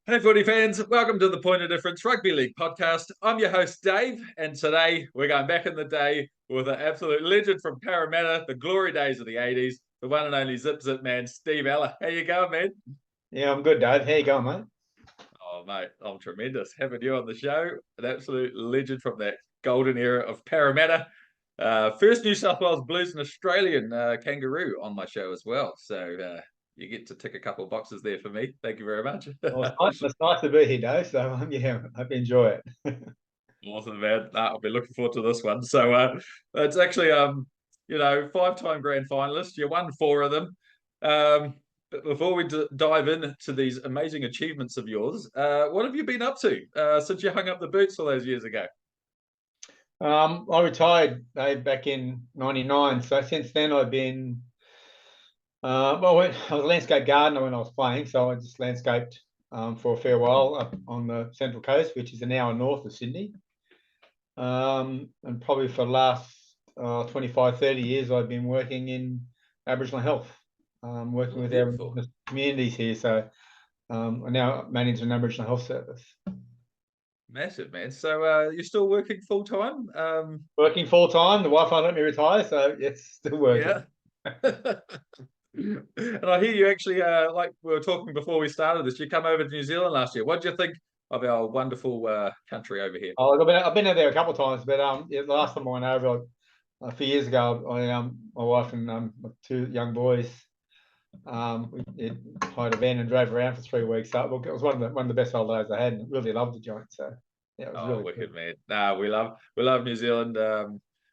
Hey, footy fans, welcome to the Point of Difference Rugby League podcast. I'm your host, Dave, and today we're going back in the day with an absolute legend from Parramatta, the glory days of the 80s, the one and only Zip Zip man, Steve Ella. How you going, man? Yeah, I'm good, Dave. How you going, mate? Oh, mate, I'm tremendous. Having you on the show, an absolute legend from that golden era of Parramatta. First New South Wales Blues and Australian Kangaroo on my show as well. So you get to tick a couple of boxes there for me. Thank you very much. Well, it's nice to be here, Dave. So, yeah, I hope you enjoy it. Awesome, man. I'll be looking forward to this one. So it's actually, five-time grand finalist. You won four of them. But before we dive into these amazing achievements of yours, what have you been up to since you hung up the boots all those years ago? I retired, Dave, back in '99. So since then, I've been I was a landscape gardener when I was playing. So I just landscaped for a fair while up on the Central Coast, which is an hour north of Sydney. And probably for the last 25, 30 years, I've been working in Aboriginal health, working with Beautiful. Aboriginal communities here. So I now manage an Aboriginal health service. Massive, man. So you're still working full time? Working full time. The wife won't let me retire, so yes, still working. Yeah. And I hear you actually, like we were talking before we started this, you come over to New Zealand last year. What do you think of our wonderful country over here? Oh, I've been there a couple of times, but yeah, the last time I went over a few years ago, my wife and my two young boys, we hired a van and drove around for 3 weeks. So it was one of the best holidays I had, and really loved the joint. So yeah, it was Oh, really wicked, good. man. Nah, we love New Zealand.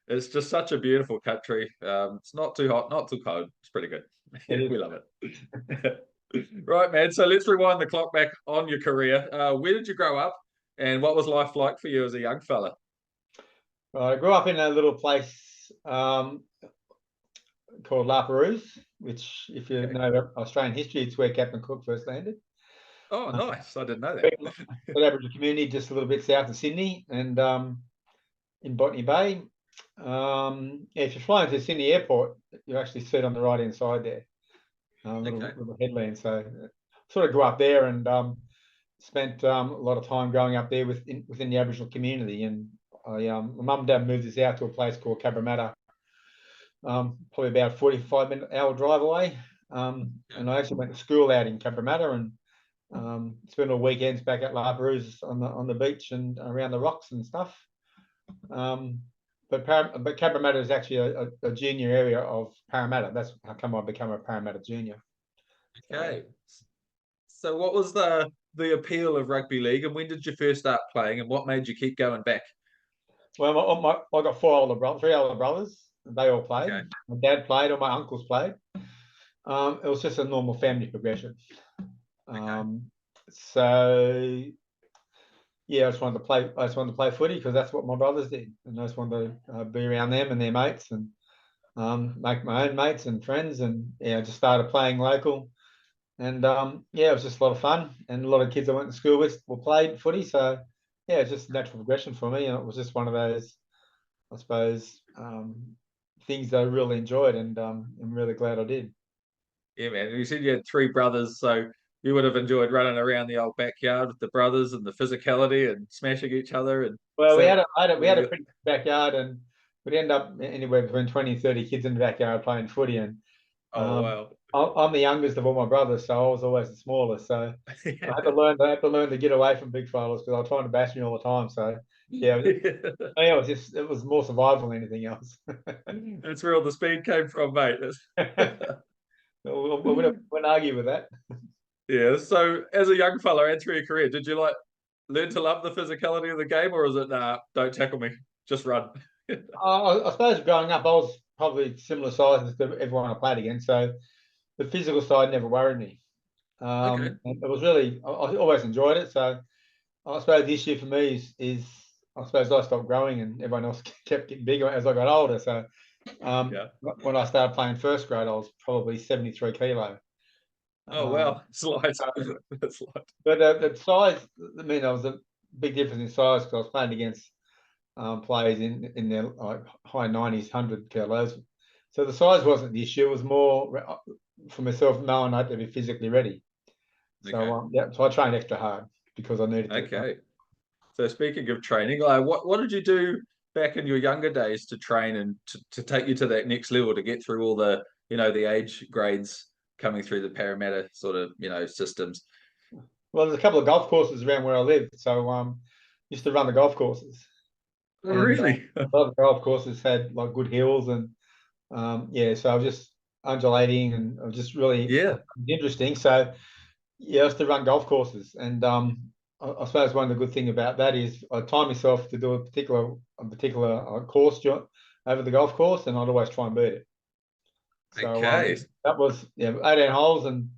It's just such a beautiful country. It's not too hot, not too cold. It's pretty good. It Yeah, is. we love it. Right, man. So let's rewind the clock back on your career. Where did you grow up, and what was life like for you as a young fella? I grew up in a little place called La Perouse, which, if you Okay. know Australian history, it's where Captain Cook first landed. Oh, Uh, nice. I didn't know that. the Aboriginal community just a little bit south of Sydney, and in Botany Bay. Yeah, if you're flying to Sydney Airport, you actually see it on the right hand side there, Okay. little headland. So sort of grew up there and spent a lot of time growing up there within the Aboriginal community. And my mum and dad moved us out to a place called Cabramatta, probably about a 45-minute hour drive away. And I actually went to school out in Cabramatta and spent all weekends back at La Perouse on the beach and around the rocks and stuff. But Cabramatta is actually a junior area of Parramatta. That's how come I become a Parramatta junior. So, Okay. So what was the appeal of rugby league, and when did you first start playing, and what made you keep going back? well, I got three older brothers. They all played. Okay. My dad played, or my uncles played. It was just a normal family progression. Okay. So yeah, I just wanted to play footy because that's what my brothers did, and I just wanted to be around them and their mates and make my own mates and friends. And yeah, I just started playing local. And yeah, it was just a lot of fun. And a lot of kids I went to school with were played footy. So yeah, it's just natural progression for me. And it was just one of those, I suppose, things that I really enjoyed. And I'm really glad I did. Yeah, man. You said you had three brothers, so you would have enjoyed running around the old backyard with the brothers and the physicality and smashing each other. And Well, so, we had a pretty big backyard, and we'd end up anywhere between 20 and 30 kids in the backyard playing footy. And oh um, wow. I'm the youngest of all my brothers, so I was always the smallest. So I had to learn to get away from big fellas because they were trying to bash me all the time. So yeah, it was more survival than anything else. That's where all the speed came from, mate. We wouldn't argue with that. Yeah. So, as a young fella and through your career, did you like learn to love the physicality of the game, or is it nah, don't tackle me, just run? I suppose growing up, I was probably similar sizes to everyone I played against, so the physical side never worried me. Okay. And it was really, I always enjoyed it. So I suppose the issue for me is I suppose I stopped growing and everyone else kept getting bigger as I got older. So Yeah. when I started playing first grade, I was probably 73 kilo. Oh Um, wow. Slight. so, Slight. but the size, I mean, there was a big difference in size because I was playing against players in their like high 90s, 100 kilos. So the size wasn't the issue. It was more for myself knowing I had to be physically ready. So Okay. yeah, so I trained extra hard because I needed to. Okay. So speaking of training, what did you do back in your younger days to train and to take you to that next level to get through all the the age grades coming through the Parramatta sort of systems? Well, there's a couple of golf courses around where I live, so used to run the golf courses, Oh, and really? a lot of the golf courses had like good hills, and yeah, so I was just undulating, and I was just really Yeah. interesting. So yeah, I used to run golf courses, and I suppose one of the good thing about that is I time myself to do a particular course over the golf course, and I'd always try and beat it. So Okay. that was 18 holes, and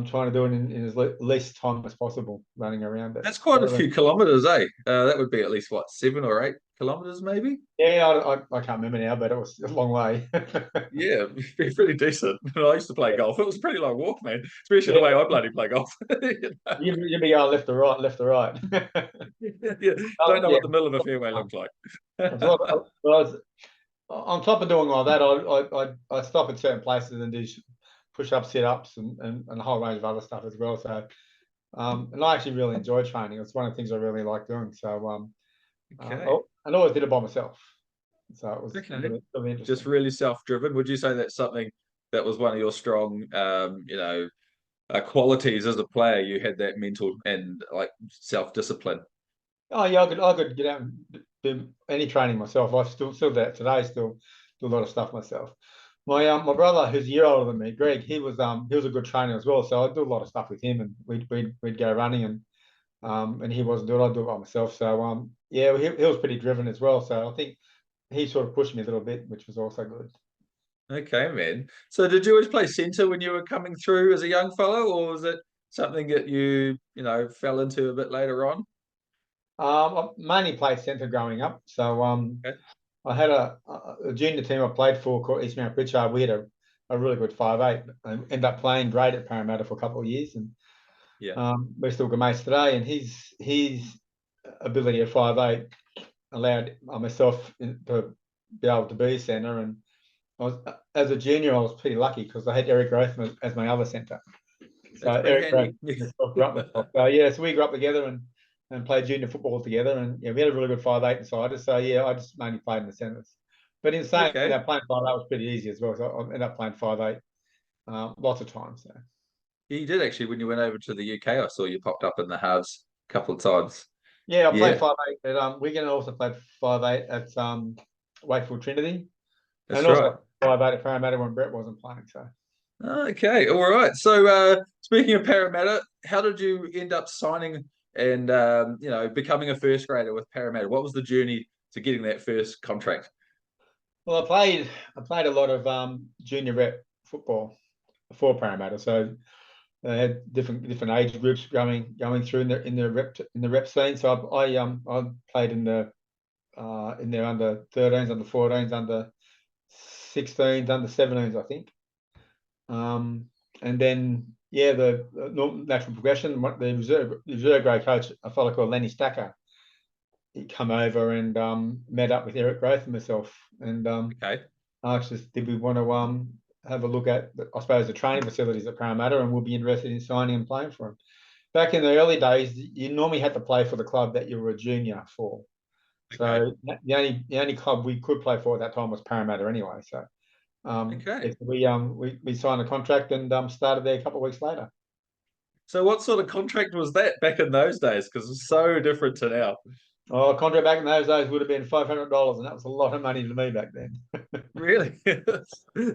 trying to do it in as least time as possible, running around it. That's quite a few kilometers, eh? That would be at least what, 7 or 8 kilometers, maybe? Yeah, I can't remember now, but it was a long way. Yeah, be pretty decent. I used to play Yeah, golf. It was a pretty long walk, man, especially the yeah. way I bloody play golf. You'd be going left to right, left to right. Yeah. Don't know Yeah, what the middle of a fairway looks like. I was on top of doing all that. I'd stop at certain places and do push-ups, sit-ups, and a whole range of other stuff as well. So, and I actually really enjoy training. It's one of the things I really like doing. So, Okay. I always did it by myself. So it was Okay. really Just interesting. really self-driven. Would you say that's something that was one of your strong, qualities as a player? You had that mental and like self-discipline. Oh yeah, I could get out and do any training myself. I still do that today. Still do a lot of stuff myself. My brother, who's a year older than me, Greg, he was a good trainer as well. So I do a lot of stuff with him, and we'd go running, and he wasn't doing it. I'd do it by myself. So yeah, he was pretty driven as well. So I think he sort of pushed me a little bit, which was also good. Okay, man. So did you always play centre when you were coming through as a young fellow, or was it something that you fell into a bit later on? I mainly played centre growing up. So Okay. I had a junior team I played for called East Mount Pritchard. We had a really good 5'8", and ended up playing great at Parramatta for a couple of years, and Yeah. we're still good mates today. And his ability at 5'8" allowed myself to be able to be a centre. And I was, as a junior, I was pretty lucky because I had Eric Grothman as my other centre. So That's pretty Eric Grothman handy. grew up with us. So yeah, so we grew up together and played junior football together. And yeah, we had a really good 5'8" inside us. So yeah, I just mainly played in the centres. But in saying Okay. that, playing 5'8" was pretty easy as well. So I ended up playing 5'8" lots of times. So. You did actually when you went over to the UK. I saw you popped up in the halves a couple of times. Yeah, I played Yeah, 5'8" at Wigan, and also played 5'8" at Wakefield Trinity, and that's right. also 5'8" at Parramatta when Brett wasn't playing. So. Okay, all right. So speaking of Parramatta, how did you end up signing and becoming a first grader with Parramatta? What was the journey to getting that first contract? Well, I played a lot of junior rep football for Parramatta, so they had different age groups going through in the rep scene. So I played in their under 13s, under 14s, under 16s, under 17s, I think. And then yeah, the natural progression. The reserve grade coach, a fellow called Lenny Stacker, he come over and met up with Eric Growth and myself, and Okay. asked us, did we want to have a look at, I suppose, the training facilities at Parramatta, and we'll be interested in signing and playing for them. Back in the early days, you normally had to play for the club that you were a junior for. Okay. So the only club we could play for at that time was Parramatta anyway. So Okay. yeah, we signed a contract and started there a couple of weeks later. So what sort of contract was that back in those days? Because it's so different to now. Oh, a contract back in those days would have been $500, and that was a lot of money to me back then. Really?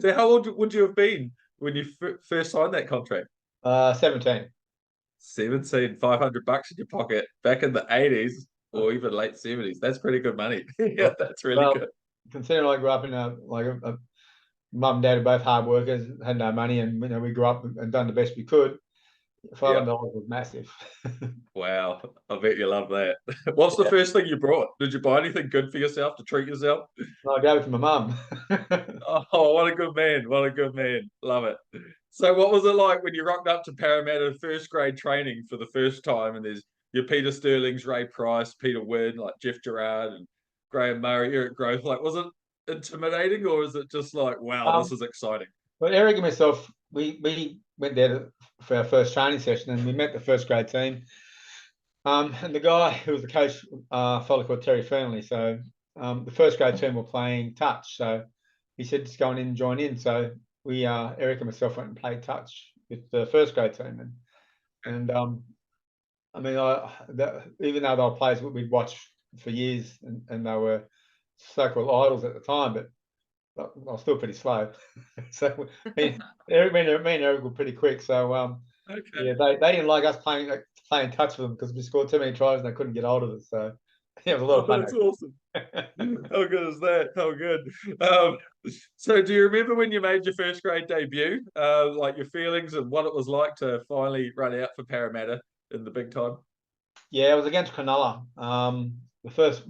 So how old would you have been when you first signed that contract? 17. 17, $500 in your pocket back in the 80s or even late 70s. That's pretty good money. Yeah, that's really Well, good. considering I grew up in a mum and dad are both hard workers, had no money, and we grew up and done the best we could. Yeah. $500 was massive. Wow. I bet you love that. What's the Yeah, first thing you brought? Did you buy anything good for yourself to treat yourself? I gave it to my mum. Oh, what a good man. What a good man. Love it. So what was it like when you rocked up to Parramatta first grade training for the first time and there's your Peter Sterling's, Ray Price, Peter Wynn, like Jeff Gerard and Graham Murray, Eric Growth. Like, was it intimidating or is it just like, wow, this um, is exciting? but Eric and myself, we went there for our first training session, and we met the first grade team. And the guy who was the coach, a fellow called Terry Fernley. So the first grade team were playing touch. So he said, just go on in and join in. So we, Eric and myself, went and played touch with the first grade team. And I mean, even though they were players we'd watched for years, and they were so-called idols at the time, but I was still pretty slow. So me and Eric were pretty quick. So Okay. yeah, they didn't like us playing touch with them because we scored too many tries and they couldn't get hold of us. So yeah, it was a lot of fun. That's awesome. How good is that? How good. So do you remember when you made your first grade debut? Like your feelings and what it was like to finally run out for Parramatta in the big time? Yeah, it was against Cronulla. The first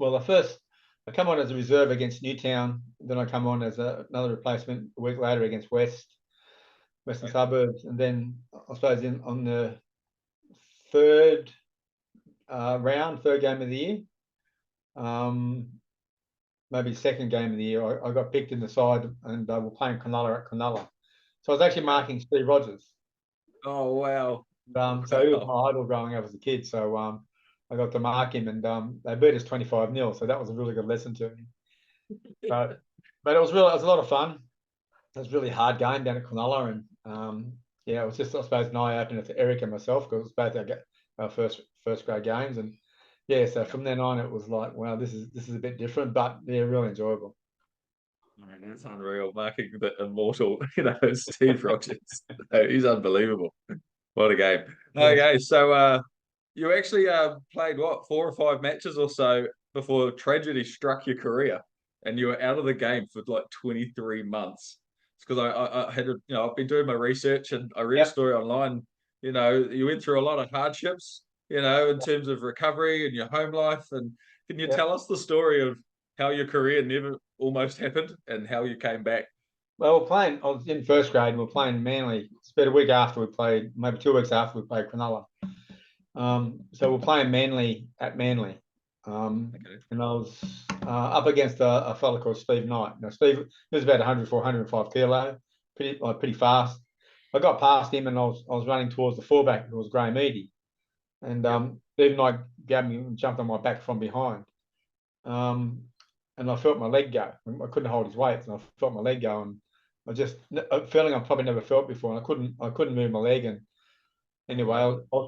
I come on as a reserve against Newtown. Then I come on as another replacement a week later against Western Suburbs, and then I suppose on the third third game of the year, maybe second game of the year, I got picked in the side, and we're playing Cronulla at Cronulla. So I was actually marking Steve Rogers. Oh wow. So he was my idol growing up as a kid. So I got to mark him, and they beat us 25-0. So that was a really good lesson to me. But it was a lot of fun. It was a really hard game down at Cronulla, and yeah, it was just, I suppose, an eye opener to Eric and myself, because it was both our first grade games, and yeah, so from then on it was like, wow, this is a bit different, but yeah, really enjoyable. Man, that's unreal. Marking the immortal, Steve Rogers. He's unbelievable. What a game. Okay, so you actually played what, 4 or 5 matches or so before tragedy struck your career, and you were out of the game for like 23 months. It's because I had I've been doing my research, and I read a Yep. story online. You went through a lot of hardships, in terms of recovery and your home life. And can you Yep. tell us the story of how your career never almost happened and how you came back? Well, I was in first grade and we're playing Manly. It's about a week after we played, maybe 2 weeks after we played Cronulla. So we're playing Manly at Manly. And I was up against a fellow called Steve Knight. Now, Steve, he was about 104, 105 kilo, pretty fast. I got past him and I was running towards the fullback, who was Graham Eady. And Steve Knight grabbed me and jumped on my back from behind. And I felt my leg go. I couldn't hold his weight, and I felt my leg go. And a feeling I probably never felt before. And I couldn't move my leg. And anyway, I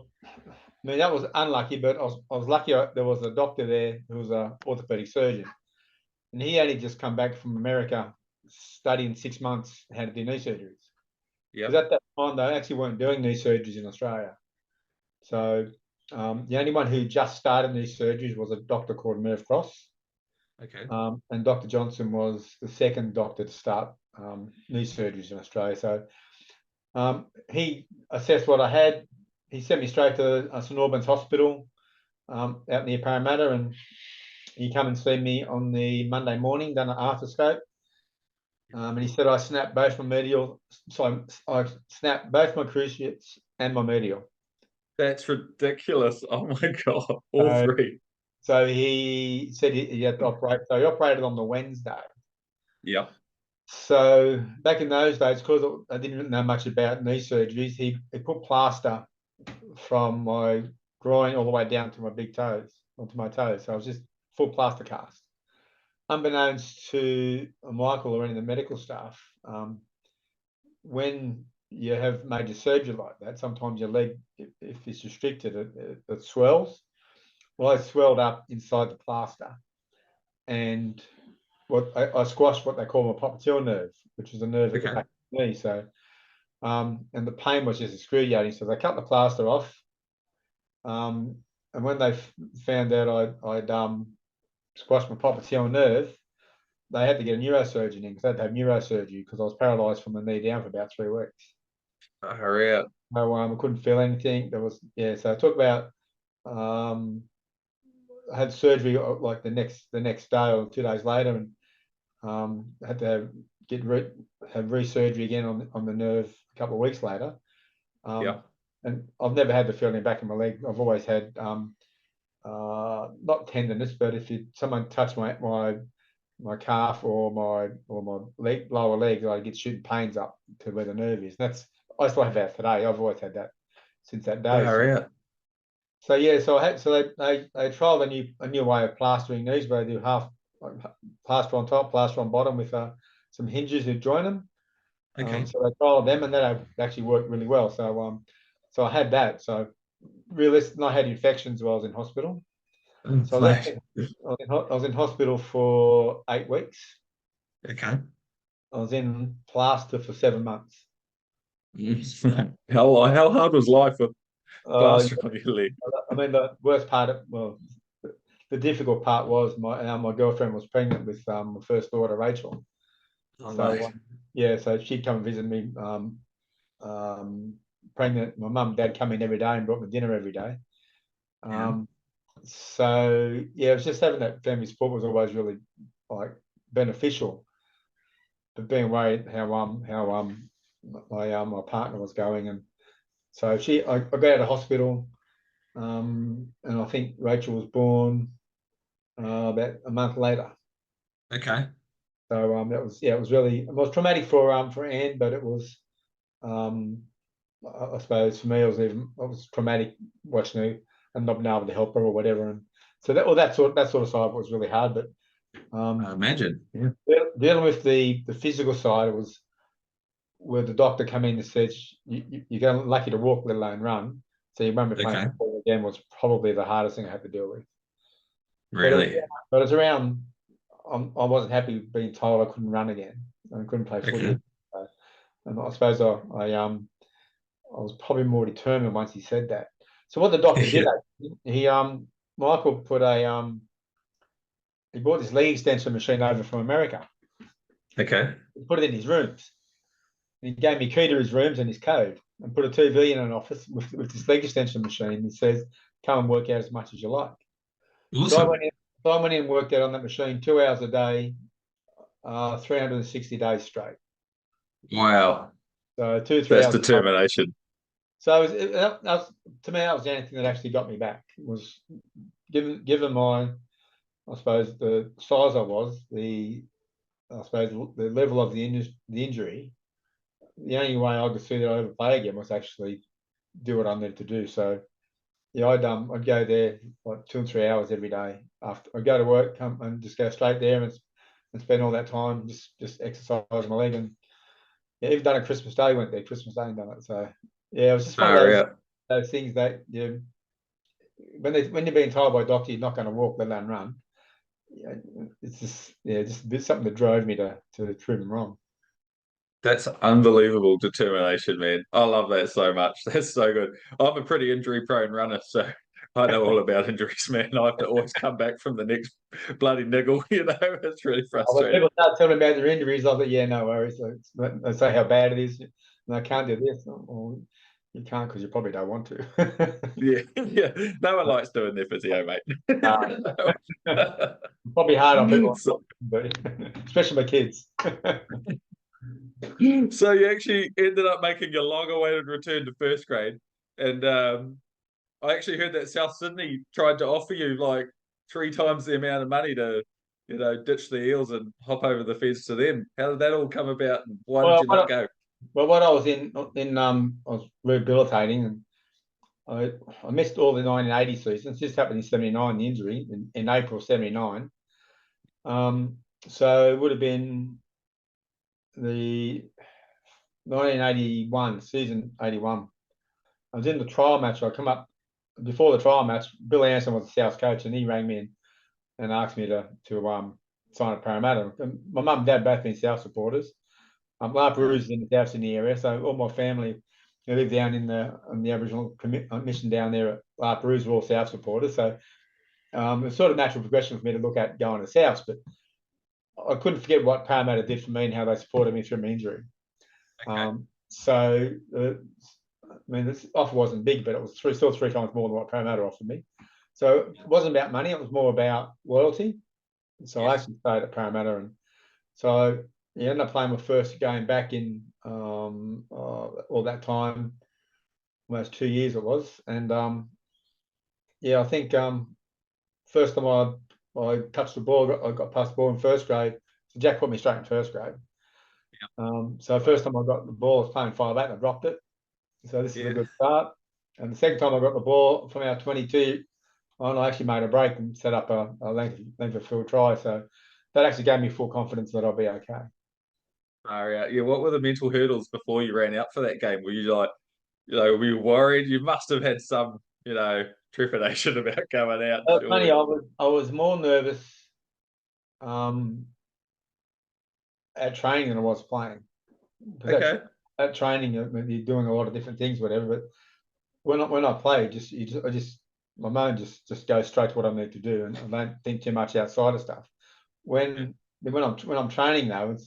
mean, that was unlucky, but I was lucky there was a doctor there who was an orthopedic surgeon. And he only just come back from America studying 6 months how to do knee surgeries. Because at that time, they actually weren't doing knee surgeries in Australia. So the only one who just started knee surgeries was a doctor called Merv Cross. Okay. And Dr. Johnson was the second doctor to start knee surgeries in Australia. So he assessed what I had. He sent me straight to St Albans Hospital out near Parramatta, and he come and see me on the Monday morning, done an arthroscope. And he said I snapped both my medial, so I snapped both my cruciates and my medial. That's ridiculous. Oh my God. All three. So he said he had to operate. So he operated on the Wednesday. Yeah. So back in those days, because I didn't know much about knee surgeries, he put plaster from my groin all the way down to my big toes, onto my toes. So I was just full plaster cast. Unbeknownst to Michael or any of the medical staff, when you have major surgery like that, sometimes your leg, if it's restricted, it swells. Well, I swelled up inside the plaster, and I squashed what they call my popliteal nerve, which is a nerve at the back of the knee. So, and the pain was just excruciating. So they cut the plaster off, and when they found out I'd squashed my popliteal nerve, they had to get a neurosurgeon in, because they had to have neurosurgery because I was paralysed from the knee down for about 3 weeks. Hurry up. So I couldn't feel anything. So it took about I had surgery like the next day or 2 days later, and had to have re-surgery again on the nerve a couple of weeks later. And I've never had the feeling back in my leg. I've always had not tenderness, but if someone touched my calf or my lower leg, I get shooting pains up to where the nerve is. I still have that today. I've always had that since that day. Far out. So yeah, so they trialed a new way of plastering these, where they do half plaster on top, plaster on bottom with some hinges that join them. Okay. So they trialed them, and that actually worked really well. So I had that. So realistically, I had infections while I was in hospital. So Flash. I was in hospital for 8 weeks. Okay. I was in plaster for 7 months. How hard was life with Uh, plaster on your leg? I mean, the worst part the difficult part was my girlfriend was pregnant with my first daughter, Rachel. Oh no. So yeah, so she'd come and visit me, pregnant. My mum and dad come in every day and brought me dinner every day. Yeah. So yeah, it was just having that family support was always really like beneficial. But being worried how my partner was going, and so I got out of hospital, and I think Rachel was born about a month later. Okay. So that was yeah, it was traumatic for Anne, but it was um, I suppose for me it was traumatic watching her and not being able to help her or whatever. And so that sort of side was really hard. But I um, imagine. Yeah. dealing with the physical side, it was where the doctor came in and said you're lucky to walk, let alone run. So you won't be playing Okay. football again was probably the hardest thing I had to deal with. But Really? it was around. I wasn't happy being told I couldn't run again. I couldn't play footy. Okay. So, and I suppose I was probably more determined once he said that. So what the doctor did, Yeah. he Michael put he bought this leg extension machine over from America. Okay. He put it in his rooms. And he gave me a key to his rooms and his code, and put a TV in an office with this leg extension machine. He says, "Come and work out as much as you like." So I Awesome. went in. So I went in and worked out on that machine 2 hours a day, 360 days straight. Wow. So 2 3 That's hours a day. determination. So that was, to me, that was the only thing that actually got me back. Was given my, I suppose, the size I was, I suppose the level of the injury. The only way I could see that I ever play again was actually do what I needed to do. So yeah, I'd go there like 2 or 3 hours every day. After I go to work, come and just go straight there and spend all that time just exercising my leg. And yeah, even done it Christmas Day, went there Christmas Day and done it. So yeah, it was just one of Far out. those things that when you're being told by a doctor you're not going to walk, let alone run, yeah, it's just a bit something that drove me to prove them wrong. That's unbelievable determination, man. I love that so much. That's so good. I'm a pretty injury prone runner, so I know all about injuries, man. I have to always come back from the next bloody niggle, It's really When frustrating. people start telling me about their injuries, I was like, yeah, no worries. So they say how bad it is, and I can't do this. Well, you can't because you probably don't want to. Yeah, yeah. No one likes doing their physio, mate. uh, Probably hard on people, So, but especially my kids. so you actually ended up making a long-awaited return to first grade, and I actually heard that South Sydney tried to offer you like three times the amount of money to, ditch the Eels and hop over the fence to them. How did that all come about, and why did Well, you not go? what I was I was rehabilitating, and I missed all the 1980 seasons. This happened in '79, the injury in April '79. So it would have been the 1981 season 81. I was in the trial match. I come up before the trial match. Bill Anderson was the South coach, and he rang me and asked me to sign at Parramatta. And my mum and dad both been South supporters. La Perouse is in the South Sydney area, so all my family who live down in the Aboriginal mission down there at La Perouse were all South supporters. So it's sort of natural progression for me to look at going to South, but I couldn't forget what Parramatta did for me and how they supported me through my injury. Okay. I mean, this offer wasn't big, but it was still three times more than what Parramatta offered me. So it wasn't about money; it was more about loyalty. So I Yes. actually stayed at Parramatta, and so yeah, ended up playing my first game back in all that time, almost 2 years it was, and yeah, I think first time I touched the ball, I got past the ball in first grade. So Jack put me straight in first grade. So first time I got the ball, I was playing 5'8", I dropped it. So this is a good start. And the second time I got the ball from our 22, and I actually made a break and set up a length of field try. So that actually gave me full confidence that I'll be okay. Yeah. What were the mental hurdles before you ran out for that game? Were you like, were you worried? You must have had some, trepidation about going out, Funny, surely. I was more nervous um, at training than I was playing. Because Okay. at training, you're doing a lot of different things, whatever. But when I play, my mind just goes straight to what I need to do, and I don't think too much outside of stuff. Yeah. When I'm training though,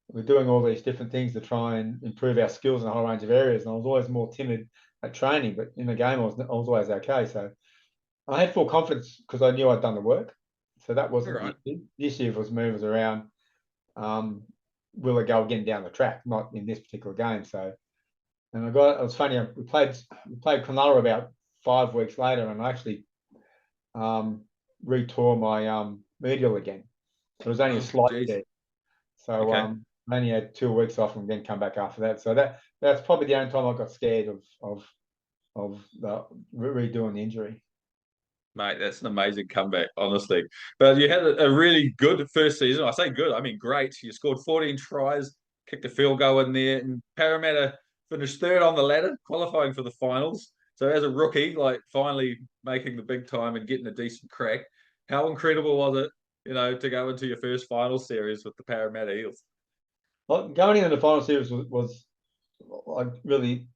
we're doing all these different things to try and improve our skills in a whole range of areas. And I was always more timid at training, but in the game, I was always okay. So I had full confidence because I knew I'd done the work. So that All wasn't right. the issue. Was movers around. Um, will it go again down the track? Not in this particular game. So, and it was funny. We played Kangaroo about 5 weeks later, and I actually retore my medial again. It was only a Oh, slight geez. tear. So Okay. I only had 2 weeks off and then come back after that. So that's probably the only time I got scared of redoing the injury. Mate, that's an amazing comeback, honestly. But you had a really good first season. I say good, I mean great. You scored 14 tries, kicked a field goal in there, and Parramatta finished third on the ladder, qualifying for the finals. So as a rookie, like finally making the big time and getting a decent crack, how incredible was it, to go into your first final series with the Parramatta Eels? Well, going into the final series was like really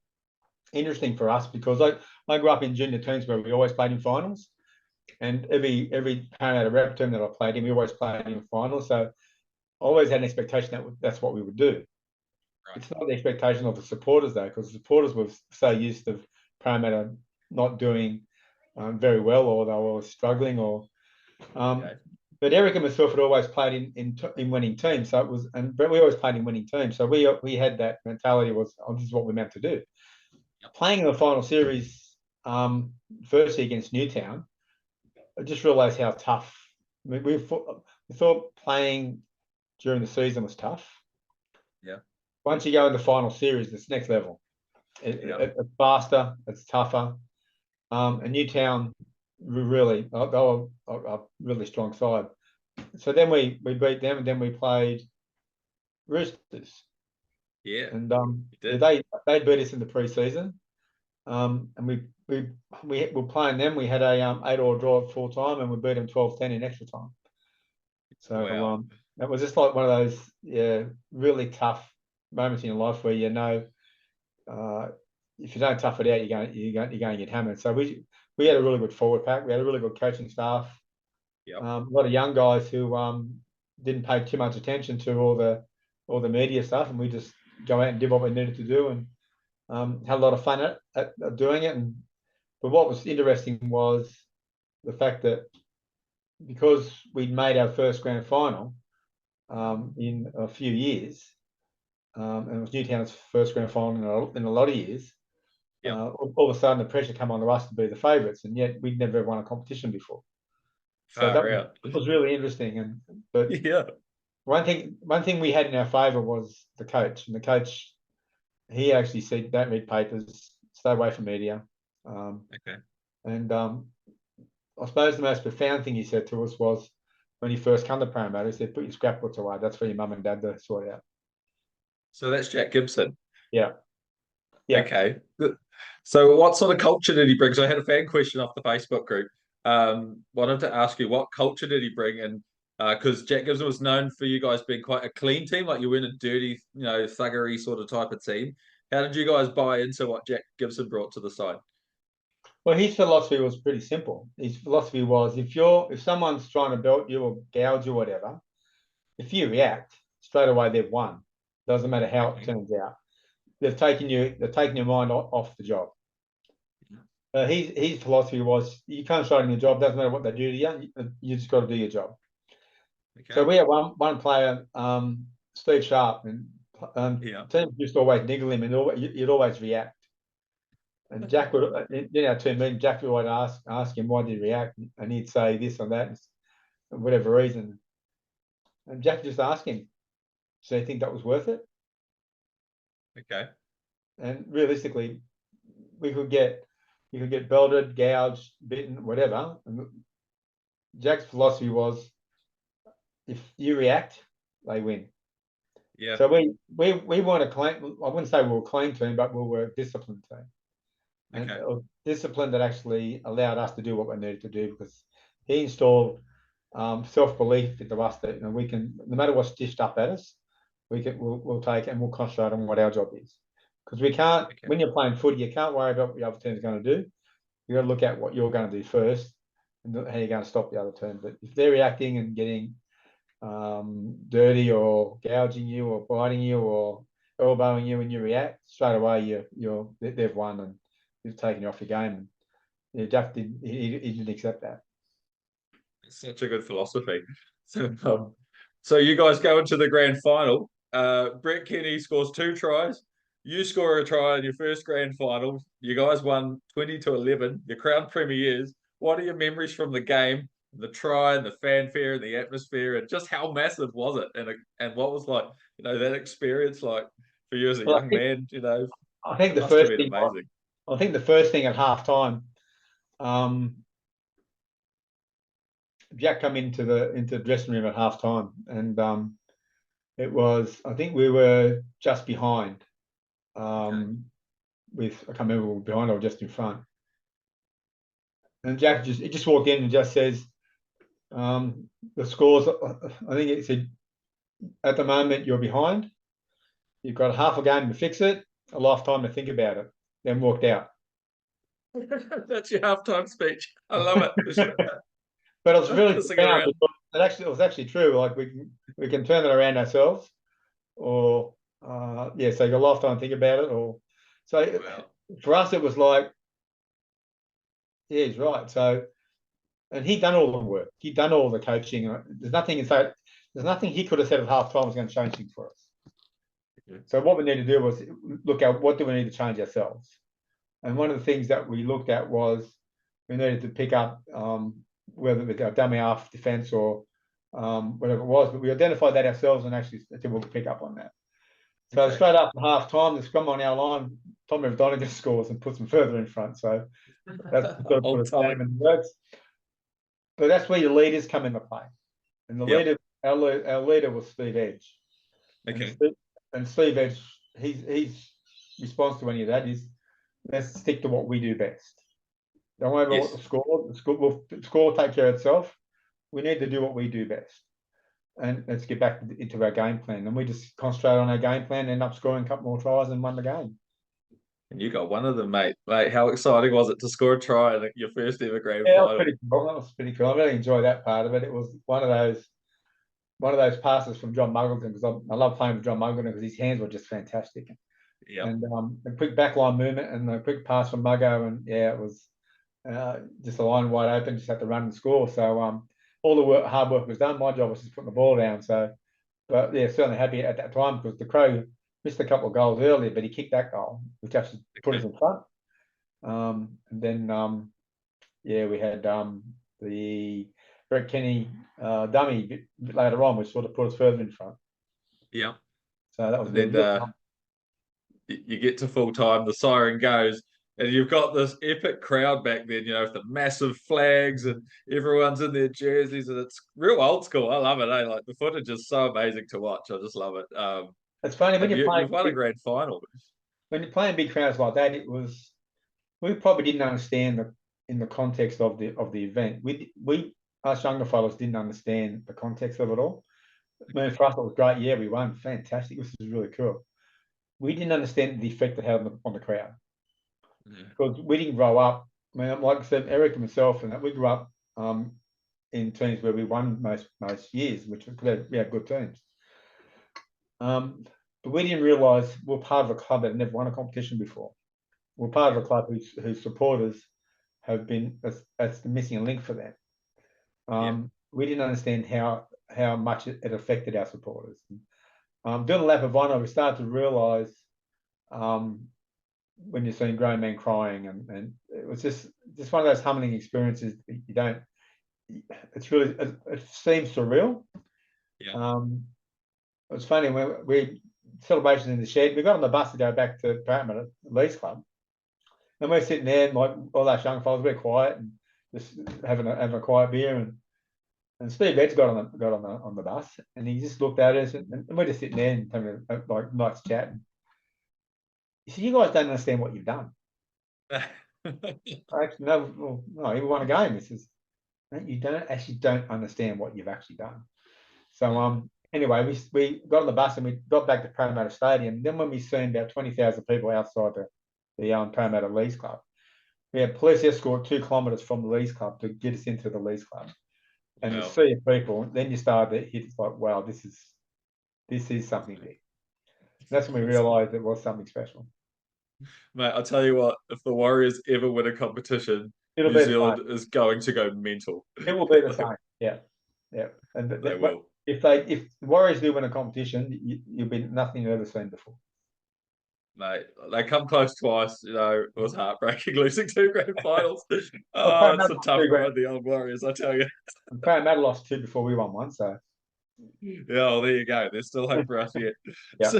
interesting for us because I grew up in junior teams where we always played in finals, and every Parramatta rep team that I played in, we always played in finals. So I always had an expectation that's what we would do. Right. It's not the expectation of the supporters though, because the supporters were so used to Parramatta not doing very well, or they were struggling, or Okay. but Eric and myself had always played in winning teams, so it was, but we always played in winning teams, so we had that mentality was, oh, this is what we're meant to do. Yep. Playing in the final series, firstly against Newtown, I just realised how tough. We thought playing during the season was tough. Yeah. Once you go in the final series, it's next level. Yeah. It's faster, it's tougher. And Newtown really, they were a really strong side. So then we beat them, and then we played Roosters, Yeah. and You yeah, did. they beat us in the preseason. And we were playing them. We had a 8-8 draw at full time, and we beat them 12-10 in extra time. So Wow. that was just like one of those really tough moments in your life where uh, if you don't tough it out, you're going to get hammered. So we had a really good forward pack. We had a really good coaching staff. Yep. A lot of young guys who didn't pay too much attention to all the media stuff, and we just go out and did what we needed to do, and had a lot of fun at doing it. But what was interesting was the fact that because we'd made our first grand final in a few years, and it was Newtown's first grand final in a lot of years, Yep. all of a sudden the pressure came onto us to be the favourites, and yet we'd never won a competition before. So that Far out. was really interesting. But Yeah. one thing we had in our favour was the coach, and the coach, he actually said, "Don't read papers, stay away from media." Okay. And I suppose the most profound thing he said to us was when he first come to Parramatta, he said, "Put your scrapbooks away. That's for your mum and dad to sort out." So that's Jack Gibson. Yeah, yeah. Okay. So what sort of culture did he bring? So I had a fan question off the Facebook group. Wanted to ask you what culture did he bring? And because Jack Gibson was known for you guys being quite a clean team, like you weren't a dirty, thuggery sort of type of team. How did you guys buy into what Jack Gibson brought to the side? Well, his philosophy was pretty simple. His philosophy was if someone's trying to belt you or gouge you or whatever, if you react straight away, they've won. Doesn't matter how it Okay. turns out. They're taking your mind off the job. His philosophy was you can't start in your job. Doesn't matter what they do to you. You just got to do your job. So Okay. we had one player, Steve Sharp, and Yeah. teams just always niggle him, and you'd always react. And Jack would, in our team meeting, Jack would always ask him why did he react, and he'd say this or that, for whatever reason. And Jack just asked him, "So you think that was worth it?" Okay. And realistically, we could get you could get belted, gouged, bitten, whatever. And Jack's philosophy was, if you react, they win. Yeah. So we weren't a clean. I wouldn't say we were a clean team, but we were a disciplined team, and Okay. a discipline that actually allowed us to do what we needed to do, because he installed self belief into us that, we can, no matter what's dished up at us, we'll take it and we'll concentrate on what our job is. Because we can't, Okay. when you're playing footy, you can't worry about what the other team's going to do. You got to look at what you're going to do first and how you're going to stop the other team. But if they're reacting and getting dirty or gouging you or biting you or elbowing you and you react, straight away they've won and you've taken you off your game. And Jack he didn't accept that. It's such a good philosophy. So you guys go into the grand final. Brett Kenny scores 2 tries. You score a try in your first grand final. You guys won 20-11. You're crowned premiers. What are your memories from the game, the try, and the fanfare, and the atmosphere, and just how massive was it? And what was like, that experience like for you as a Well, young man? I think It the must have first been thing amazing. I think the first thing at half time, Jack come into the dressing room at half time, and it was, I think we were just behind. Okay. With, I can't remember, we were behind or just in front. And Jack just walked in and just says, the scores. I think it said, at the moment you're behind. You've got half a game to fix it, a lifetime to think about it. Then walked out. That's your halftime speech. I love it. But it was really Pissing profound around. because it was actually true. Like we can turn it around ourselves, or yeah. So you got a lifetime to think about it, or so Wow. for us it was like, yeah, he's right. So, and he'd done all the work. He'd done all the coaching. There's nothing he could have said at half time was going to change things for us. So what we need to do was look at what do we need to change ourselves. And one of the things that we looked at was we needed to pick up whether it was dummy half defence or whatever it was, but we identified that ourselves and actually said we'll pick up on that. So Okay. straight after half time, the scrum on our line, Tommy O'Donoghue scores and puts them further in front. So that's sort of put Old a Tommy. game in the works. But that's where your leaders come into play. And the Yep. leader, our leader was Steve Edge. Okay. And Steve Edge, his response to any of that is, let's stick to what we do best. Don't worry about what Yes. the score. The score will take care of itself. We need to do what we do best, and let's get back into our game plan. And we just concentrate on our game plan, end up scoring a couple more tries, and won the game. And you got one of them, mate. Mate, how exciting was it to score a try in your first ever grand Yeah, that was final? pretty cool. That was pretty cool. I really enjoyed that part of it. It was one of those passes from John Muggleton, because I love playing with John Muggleton because his hands were just fantastic. Yep. And the quick backline movement and the quick pass from Muggo, and yeah, it was just a line wide open, just had to run and score. So all the hard work was done. My job was just putting the ball down. So, but yeah, certainly happy at that time because the Crow missed a couple of goals earlier, but he kicked that goal, which actually put us Okay. in front. And then yeah, we had the Brett Kenny dummy bit later on, which sort of put us further in front. Yep. So that was And really then good. you get to full time, the siren goes, and you've got this epic crowd back then, with the massive flags and everyone's in their jerseys, and it's real old school. I love it. Like the footage is so amazing to watch. I just love it. It's funny when And you're you've won a grand final. playing big crowds like that. We probably didn't understand in the context of the event. We us younger fellows didn't understand the context of it all. I mean, for us it was great. Yeah, we won, fantastic. This is really cool. We didn't understand the effect it had on the crowd Yeah. because we didn't grow up. I mean, like I said, Eric and myself, and that we grew up in teams where we won most years, which we had good teams. But we didn't realise we're part of a club that had never won a competition before. We're part of a club whose supporters have been that's the missing link for them. Yeah. We didn't understand how much it affected our supporters. Doing the lap of honour, we started to realise when you're seeing grown men crying, and it was just one of those humbling experiences. You don't. It's really it seems surreal. Yeah. It's funny when celebration in the shed. We got on the bus to go back to Parramatta Eels Club, and we're sitting there, and like all those young fellas, we're quiet and just having a quiet beer, and Steve Ed's got on the bus, and he just looked at us, and we're just sitting there and having a like nice chat. And he said, "You guys don't understand what you've done." Actually, no, well, no, he won a game. He says, "No, you don't understand what you've actually done." So anyway, we got on the bus and we got back to Parramatta Stadium. Then when we seen about 20,000 people outside the Parramatta Leagues Club, we had police escort 2 kilometres from the Leagues Club to get us into the Leagues Club. And to see people, then you started to hit, it's like, wow, this is something big. That's when we realised it was something special. Mate, I'll tell you what, if the Warriors ever win a competition, It'll New be Zealand is going to go mental. It will be the same. Yeah. Yeah. And They will. If the Warriors do win a competition, you'll be nothing you've ever seen before. Mate, they come close twice. You know, it was heartbreaking losing 2 grand finals. Well, It's a tough road, the old Warriors, I tell you. Parramatta lost 2 before we won 1, so. Yeah, well, there you go. There's still hope for us yet. Yeah. So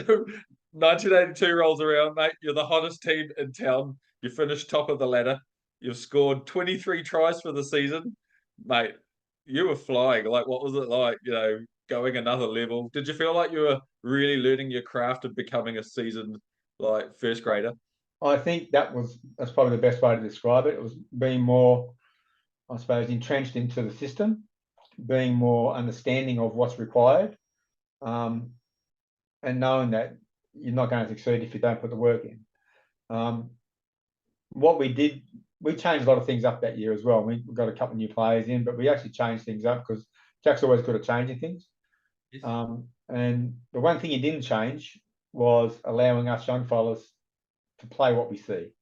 1982 rolls around, mate. You're the hottest team in town. You finished top of the ladder. You've scored 23 tries for the season. Mate, you were flying. Like, what was it like, going another level? Did you feel like you were really learning your craft and becoming a seasoned, like, first grader? I think that's probably the best way to describe it. It was being more, I suppose, entrenched into the system, being more understanding of what's required, and knowing that you're not going to succeed if you don't put the work in. What we did, we changed a lot of things up that year as well. We got a couple of new players in, but we actually changed things up because Jack's always good at changing things. Yes. And the one thing he didn't change was allowing us young fellas to play what we see.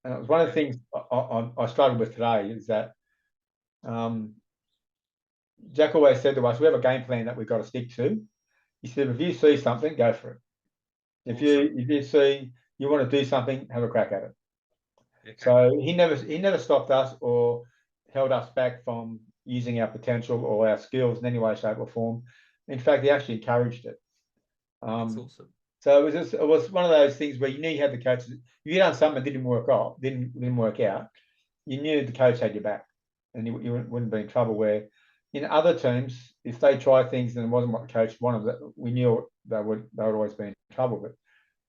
And it was one of the things I struggled with today is that Jack always said to us, we have a game plan that we've got to stick to. He said, if you see something, go for it. If you see you want to do something, have a crack at it. Okay. So he never stopped us or held us back from using our potential or our skills in any way, shape, or form. In fact, he actually encouraged it. That's awesome. So it was one of those things where you knew you had the coach. If you done something that didn't work out, you knew the coach had your back, and you wouldn't be in trouble. Where in other teams, if they try things and it wasn't what the coach wanted, we knew they would always be in trouble. But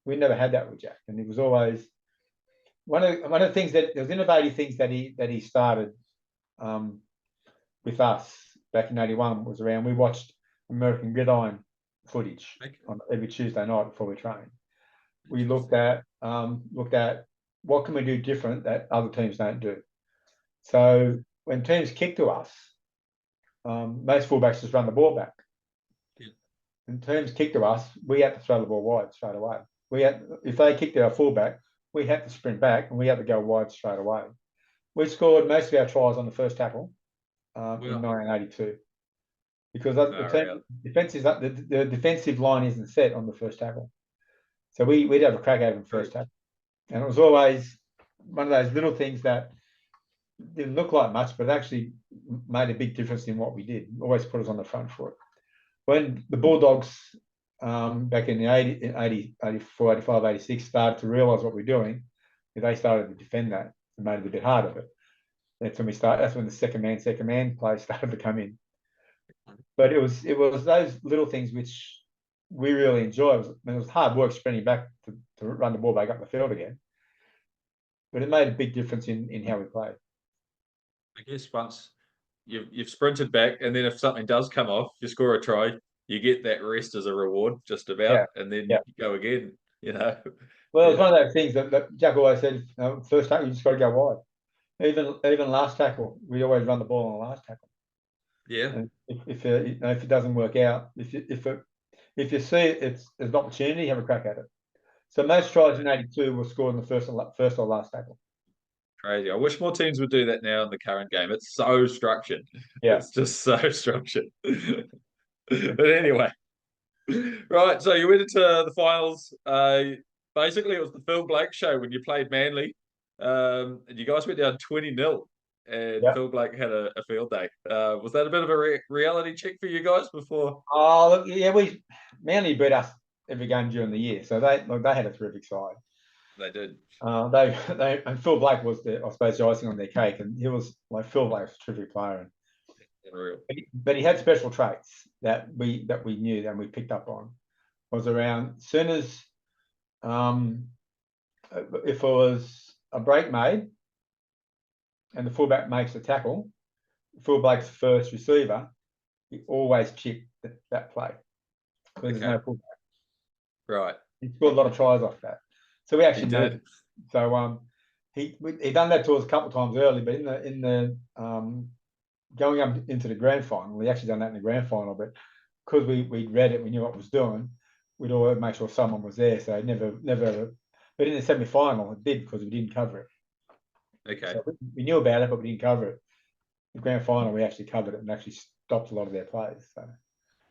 we never had that with Jack, and it was always one of the things that there was innovative things that he started with us back in '81 was around. We watched American Gridiron footage on every Tuesday night before we trained. We looked at what can we do different that other teams don't do. So when teams kick to us, most fullbacks just run the ball back. Yeah. When teams kick to us, we had to throw the ball wide straight away. If they kicked our fullback, we had to sprint back and we had to go wide straight away. We scored most of our tries on the first tackle in 1982 because the defensive line isn't set on the first tackle. So we'd have a crack at them first tackle. And it was always one of those little things that didn't look like much, but actually made a big difference in what we did. Always put us on the front foot. When the Bulldogs back in the 84, 85, 86 started to realise what we're doing, they started to defend that and made it a bit harder. But that's when the second man play started to come in. But it was those little things which we really enjoyed. It was hard work sprinting back to run the ball back up the field again. But it made a big difference in how we played. I guess once you've sprinted back, and then if something does come off, you score a try, you get that rest as a reward, just about, and then you go again. Well, it's one of those things that Jack always said. First tackle, you just got to go wide. Even last tackle, we always run the ball on the last tackle. Yeah. And if it doesn't work out, if you see it's an opportunity, have a crack at it. So most tries in '82 were scored in the first or last tackle. Crazy. I wish more teams would do that now in the current game. It's so structured. Yeah. It's just so structured. But anyway. Right. So you went into the finals. Basically, it was the Phil Blake show when you played Manly. And you guys went down 20-0. And Phil Blake had a field day. Was that a bit of a reality check for you guys before? Oh, look, yeah, Manly beat us every game during the year. So they had a terrific side. They did. And Phil Blake was I suppose the icing on their cake, and he was like Phil Blake's a terrific player. Unreal. But he had special traits that we knew and we picked up on. Was around soon as if it was a break made and the fullback makes a tackle, Phil Blake's first receiver, he always chipped that play because there's no fullback. Right. He scored a lot of tries off that. So we actually did. So he done that to us a couple of times early, but in the going up into the grand final, we actually done that in the grand final, but because we'd read it, we knew what it was doing, we'd always make sure someone was there. So never but in the semi-final it did because we didn't cover it. Okay. So we knew about it, but we didn't cover it. The grand final we actually covered it and actually stopped a lot of their plays. So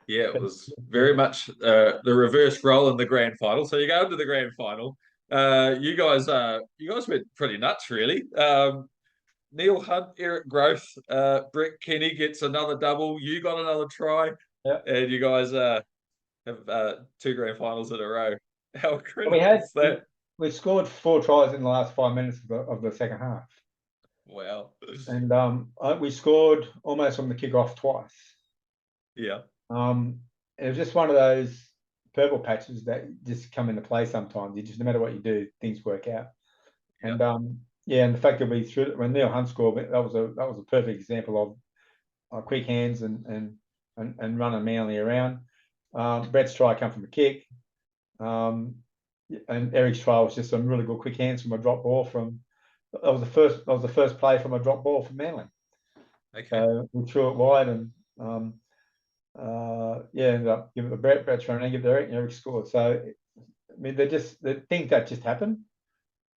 yeah, it was very much the reverse role in the grand final. So you go into the grand final. You guys went pretty nuts, really. Neil Hunt, Eric Growth, Brett Kenny gets another double. You got another try, and you guys have 2 grand finals in a row. How incredible is that? We scored 4 tries in the last 5 minutes of the second half. Wow. And we scored almost from the kickoff twice. Yeah. It was just one of those purple patches that just come into play sometimes. You just, no matter what you do, things work out. Yeah. And the fact that we threw it when Neil Hunt scored, that was a perfect example of quick hands and running manly around. Brett's try come from a kick. And Eric's try was just some really good quick hands from a drop ball that was the first play from a drop ball from Manly. Okay. So we threw it wide and ended up giving it to Brett's trying to give it to Eric, and Eric scored. So I mean, the things that just happen.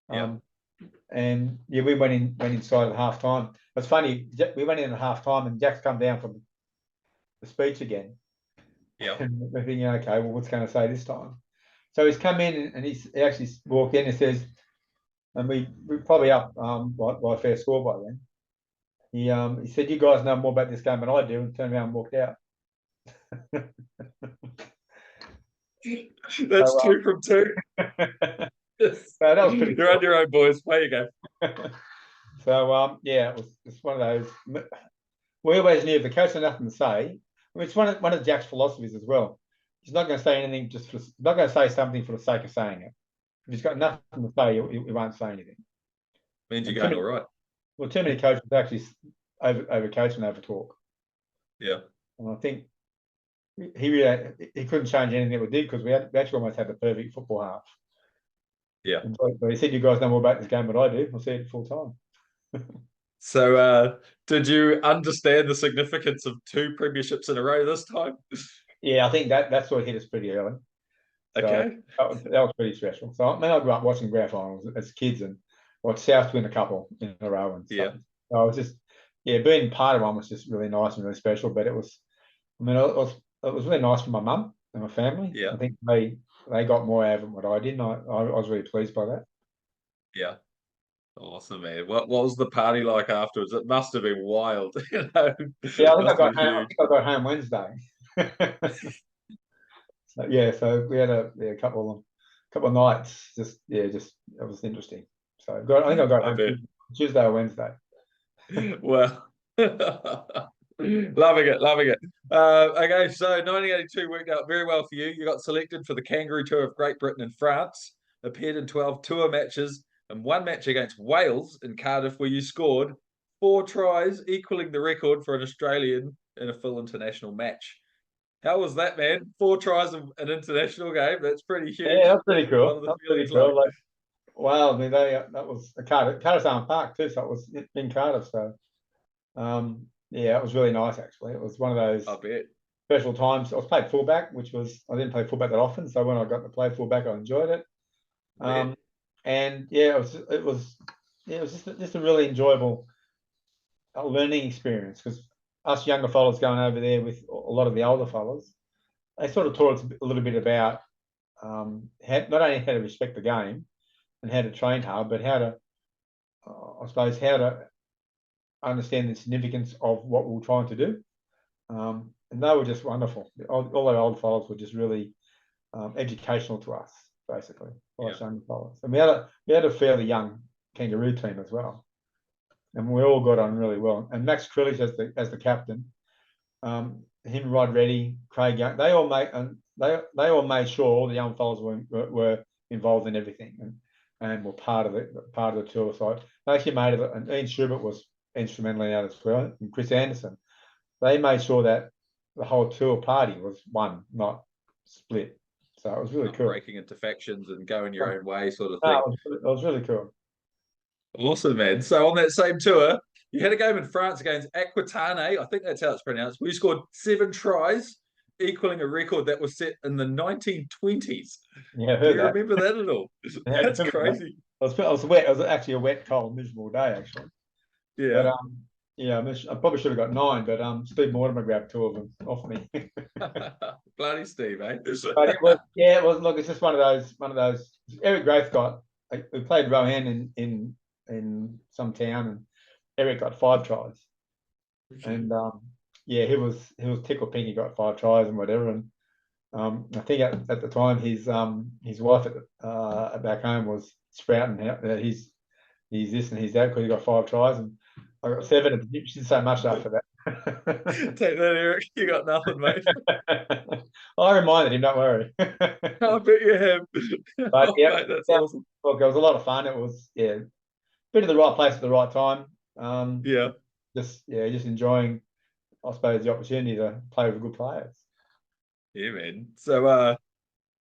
And we went inside at half time. It's funny, we went in at half time and Jack's come down from the speech again. Yeah. And we're thinking, okay, well, what's going to say this time? So he's come in and he actually walked in and says, and we're probably up by a fair score by then. He said, "You guys know more about this game than I do," and turned around and walked out. That's 2 from 2. So that was pretty. You're on your own, boys. Play your game. So it's one of those. We always knew if the coach had nothing to say. I mean, it's one of Jack's philosophies as well. He's not going to say anything not going to say something for the sake of saying it. If he's got nothing to say, he won't say anything. Means you're going all right. Well, too many coaches actually over coach and over talk. Yeah. And I think he couldn't change anything that we did because we actually almost had the perfect football half. Yeah. But he said, "You guys know more about this game than I do." I'll see it full time. So, did you understand the significance of 2 premierships in a row this time? Yeah, I think that's what hit us pretty early. So Okay. that was pretty special. So I mean, I grew up watching grand finals as kids and watched South win a couple in a row and stuff. So I was just, being part of one was just really nice and really special. But it was really nice for my mum and my family. Yeah. I think they got more out of it than what I did, and I was really pleased by that. Yeah. Awesome, man. What was the party like afterwards? It must have been wild. Yeah, I think I got home Wednesday. So we had a couple of nights. Just it was interesting. So I think I got home Tuesday or Wednesday. Well, loving it. Okay, so 1982 worked out very well for you. You got selected for the Kangaroo tour of Great Britain and France, appeared in 12 tour matches, and 1 match against Wales in Cardiff, where you scored 4 tries, equaling the record for an Australian in a full international match. How was that, man? 4 tries in an international game. That's pretty huge. Yeah, that's pretty cool. What are the feelings like? Wow, I mean, that was a Cardiff Park too, so it was in Cardiff. So, it was really nice actually. It was one of those special times. I was played fullback, I didn't play fullback that often, so when I got to play fullback, I enjoyed it. And it was just a really enjoyable learning experience because us younger fellas going over there with a lot of the older fellas, they sort of taught us a little bit about not only how to respect the game and how to train hard, but how to, how to understand the significance of what we were trying to do. And they were just wonderful. All our old fellas were just really educational to us, basically, by Yeah. young fellas. And we had a fairly young Kangaroo team as well, and we all got on really well. And Max Krillich as the captain, him, Rod Reddy, Craig Young, they all made sure all the young fellas were involved in everything and were part of the tour. So they actually made it, and Ian Schubert was instrumental in that as well, and Chris Anderson. They made sure that the whole tour party was one, not split. So it was really Not cool. breaking into factions and going your own way, sort of No, thing. it was really cool. Awesome, man. So on that same tour, you had a game in France against Aquitaine. I think that's how it's pronounced. We scored 7 tries, equaling a record that was set in the 1920s. Yeah, I Do heard you that. remember that at all? Yeah, I That's remember that. crazy. It was wet. It was actually a wet, cold, miserable day, actually. But Yeah. yeah, I probably should have got 9, but Steve Mortimer grabbed 2 of them off me. Bloody Steve, eh? But it was. Look, it's just one of those. Eric Grace we played Rohan in some town, and Eric got 5 tries, and yeah, he was tickled pink. He got 5 tries and whatever, and I think at the time his wife back home was sprouting out that he's this and he's that because he got 5 tries, and I got 7. And she didn't say much after that. Take that, Eric. You got nothing, mate. I reminded him, don't worry. I bet you have. But Oh, yeah, mate, that's awesome. look, it was a lot of fun. It was been in the right place at the right time. Yeah. Just enjoying, I suppose, the opportunity to play with good players. Yeah, man. So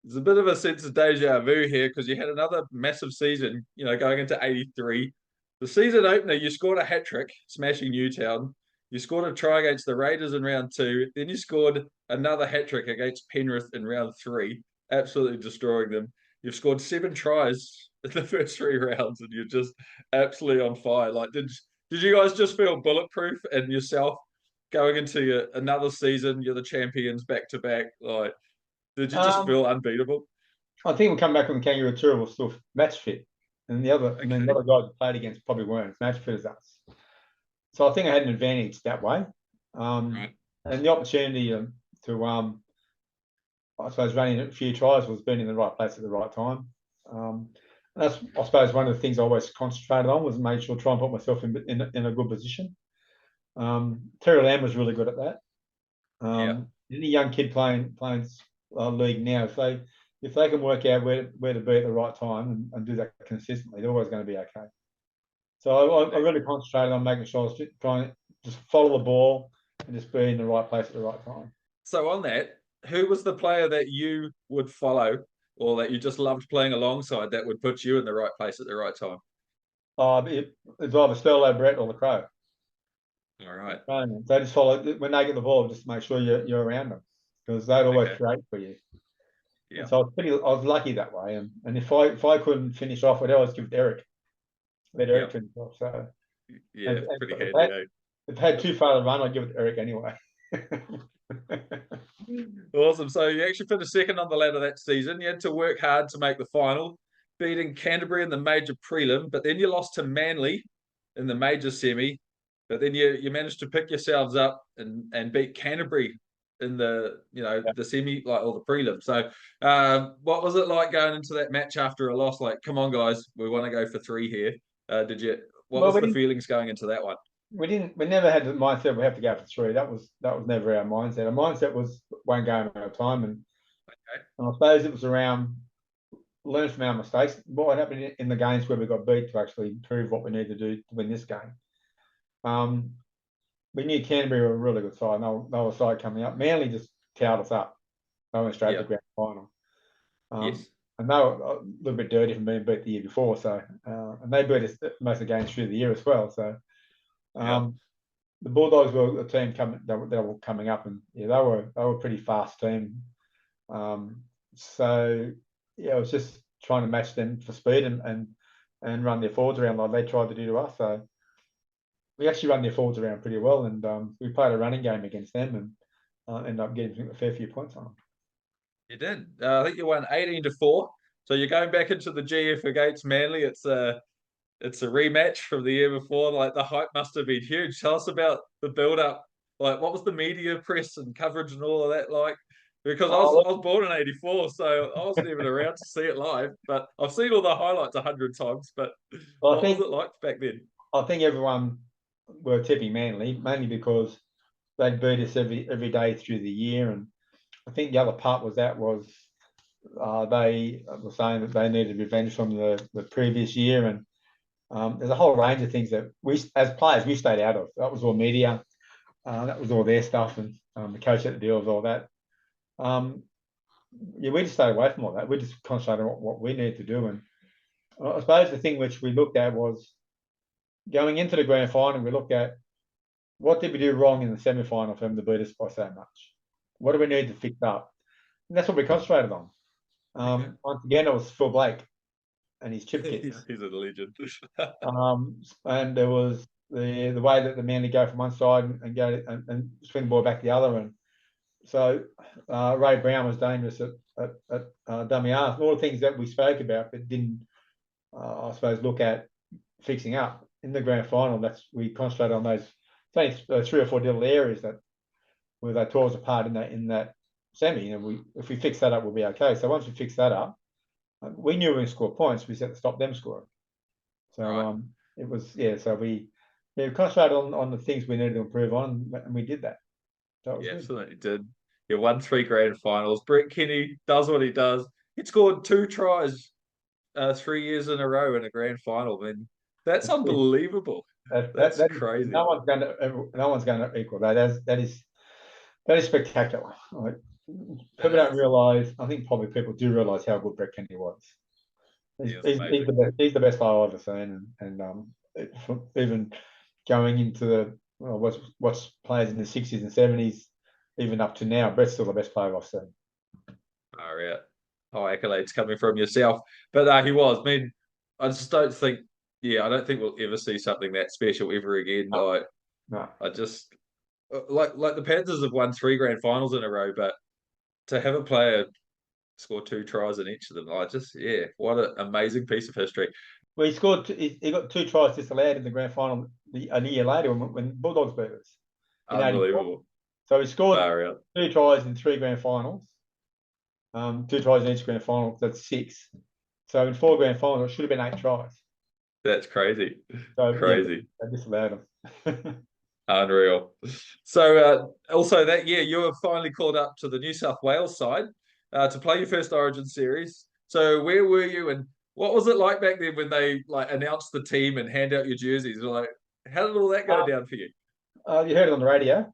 there's a bit of a sense of deja vu here because you had another massive season, going into 83. The season opener, you scored a hat trick, smashing Newtown. You scored a try against the Raiders in round 2. Then you scored another hat trick against Penrith in round 3, absolutely destroying them. You've scored 7 tries in the first 3 rounds, and you're just absolutely on fire. Like, did you guys just feel bulletproof in yourself going into another season? You're the champions back to back. Like, did you just Um, feel unbeatable? I think we'll come back on the Kangaroo tour. We're still match fit, and the Okay. other guys we played against probably weren't as match fit as us. So I think I had an advantage that way. Right. And the opportunity I suppose running a few tries was being in the right place at the right time. That's, I suppose, one of the things I always concentrated on was make sure try and put myself in a good position. Terry Lamb was really good at that. Yeah. Any young kid playing league now, if they can work out where to be at the right time and do that consistently, they're always going to be okay. So I really concentrated on making sure I was trying to just follow the ball and just be in the right place at the right time. So on that, who was the player that you would follow or that you just loved playing alongside that would put you in the right place at the right time? It's either Sterlo, Brett, or the Crow. All right. So just follow when they get the ball, just make sure you're around them because they'd always create for you. Yeah. And so I was lucky that way. And if I couldn't finish off, I'd always give it to Eric. Let Eric finish off. So yeah, pretty handy. If I had too far to run, I'd give it to Eric anyway. Awesome. So you actually finished second on the ladder that season. You had to work hard to make the final, beating Canterbury in the major prelim, but then you lost to Manly in the major semi. But then you managed to pick yourselves up and beat Canterbury in the the semi, like, or the prelim. So what was it like going into that match after a loss? Like, come on guys, we want to go for 3 here. What was the feelings going into that one? We never had the mindset we have to go for 3. That was never our mindset. Our mindset was one game at a time, and I suppose it was around learn from our mistakes. What happened in the games where we got beat to actually prove what we need to do to win this game. We knew Canterbury were a really good side. They were a side coming up. Manly just towed us up. They went straight to the grand final. Yes. And they were a little bit dirty from being beat the year before. So and they beat us most of the games through the year as well. So the Bulldogs were a team that were coming up, and they were a pretty fast team. So it was just trying to match them for speed and run their forwards around like they tried to do to us. So we actually run their forwards around pretty well, and we played a running game against them and ended up getting a fair few points on them. You did. I think you won 18-4. So you're going back into the GF against Manly. It's a rematch from the year before. Like, the hype must have been huge. Tell us about the build up. Like, what was the media press and coverage and all of that like? because Oh, I was born in '84, so I wasn't even around to see it live. But I've seen all the highlights 100 times. But well, what was it like back then? I think everyone were tipping Manly, mainly because they'd beat us every day through the year, and I think the other part was they were saying that they needed revenge from the previous year, and there's a whole range of things that we, as players, we stayed out of. That was all media, that was all their stuff, and the coach had to deal with all that. Yeah, we just stayed away from all that. We just concentrated on what we needed to do, and I suppose the thing which we looked at was going into the grand final. We looked at what did we do wrong in the semi final for them to beat us by so much. What do we need to fix up? And that's what we concentrated on. Okay. Once again, it was Phil Blake and his chip kicks. He's a legend. And there was the way that the Manly go from one side and go and swing the ball back the other. And so Ray Brown was dangerous at dummy half. All the things that we spoke about, but didn't, I suppose, look at fixing up in the grand final. We concentrated on those three or four little areas where they tore us apart in that semi. And if we fix that up, we'll be okay. So once we fix that up, we knew we were going to score points. We set to stop them scoring. So Right. it was, yeah. So we concentrated on the things we needed to improve on, and we did that. So it was You good. absolutely did. You won 3 grand finals. Brett Kenny does what he does. He scored 2 tries 3 years in a row in a grand final. Man, that's That's good. unbelievable. That's That is, crazy. no one's going to equal that. That is spectacular. Like, It people don't is. realise. I think probably people do realise how good Brett Kenny was. He is He's amazing. the best. He's the best player I've ever seen, even going into what's players in the 60s and 70s, even up to now, Brett's still the best player I've seen. All right. High accolades coming from yourself. But he was. I mean, I just don't think, yeah, I don't think we'll ever see something that special ever again. No, no. I just, like the Panthers have won 3 grand finals in a row, but to have a player score 2 tries in each of them, yeah, what an amazing piece of history. Well, he scored. He got 2 tries disallowed in the grand final a year later when Bulldogs beat us in '84. Unbelievable. So he scored Far out. 2 tries in 3 grand finals. 2 tries in each grand final. That's 6. So in 4 grand finals, it should have been 8 tries. That's crazy. So yeah, Crazy. they disallowed him. Unreal. So also that year you were finally called up to the New South Wales side to play your first Origin series. So where were you and what was it like back then when they like announced the team and hand out your jerseys? Like, how did all that go down for you? You heard it on the radio.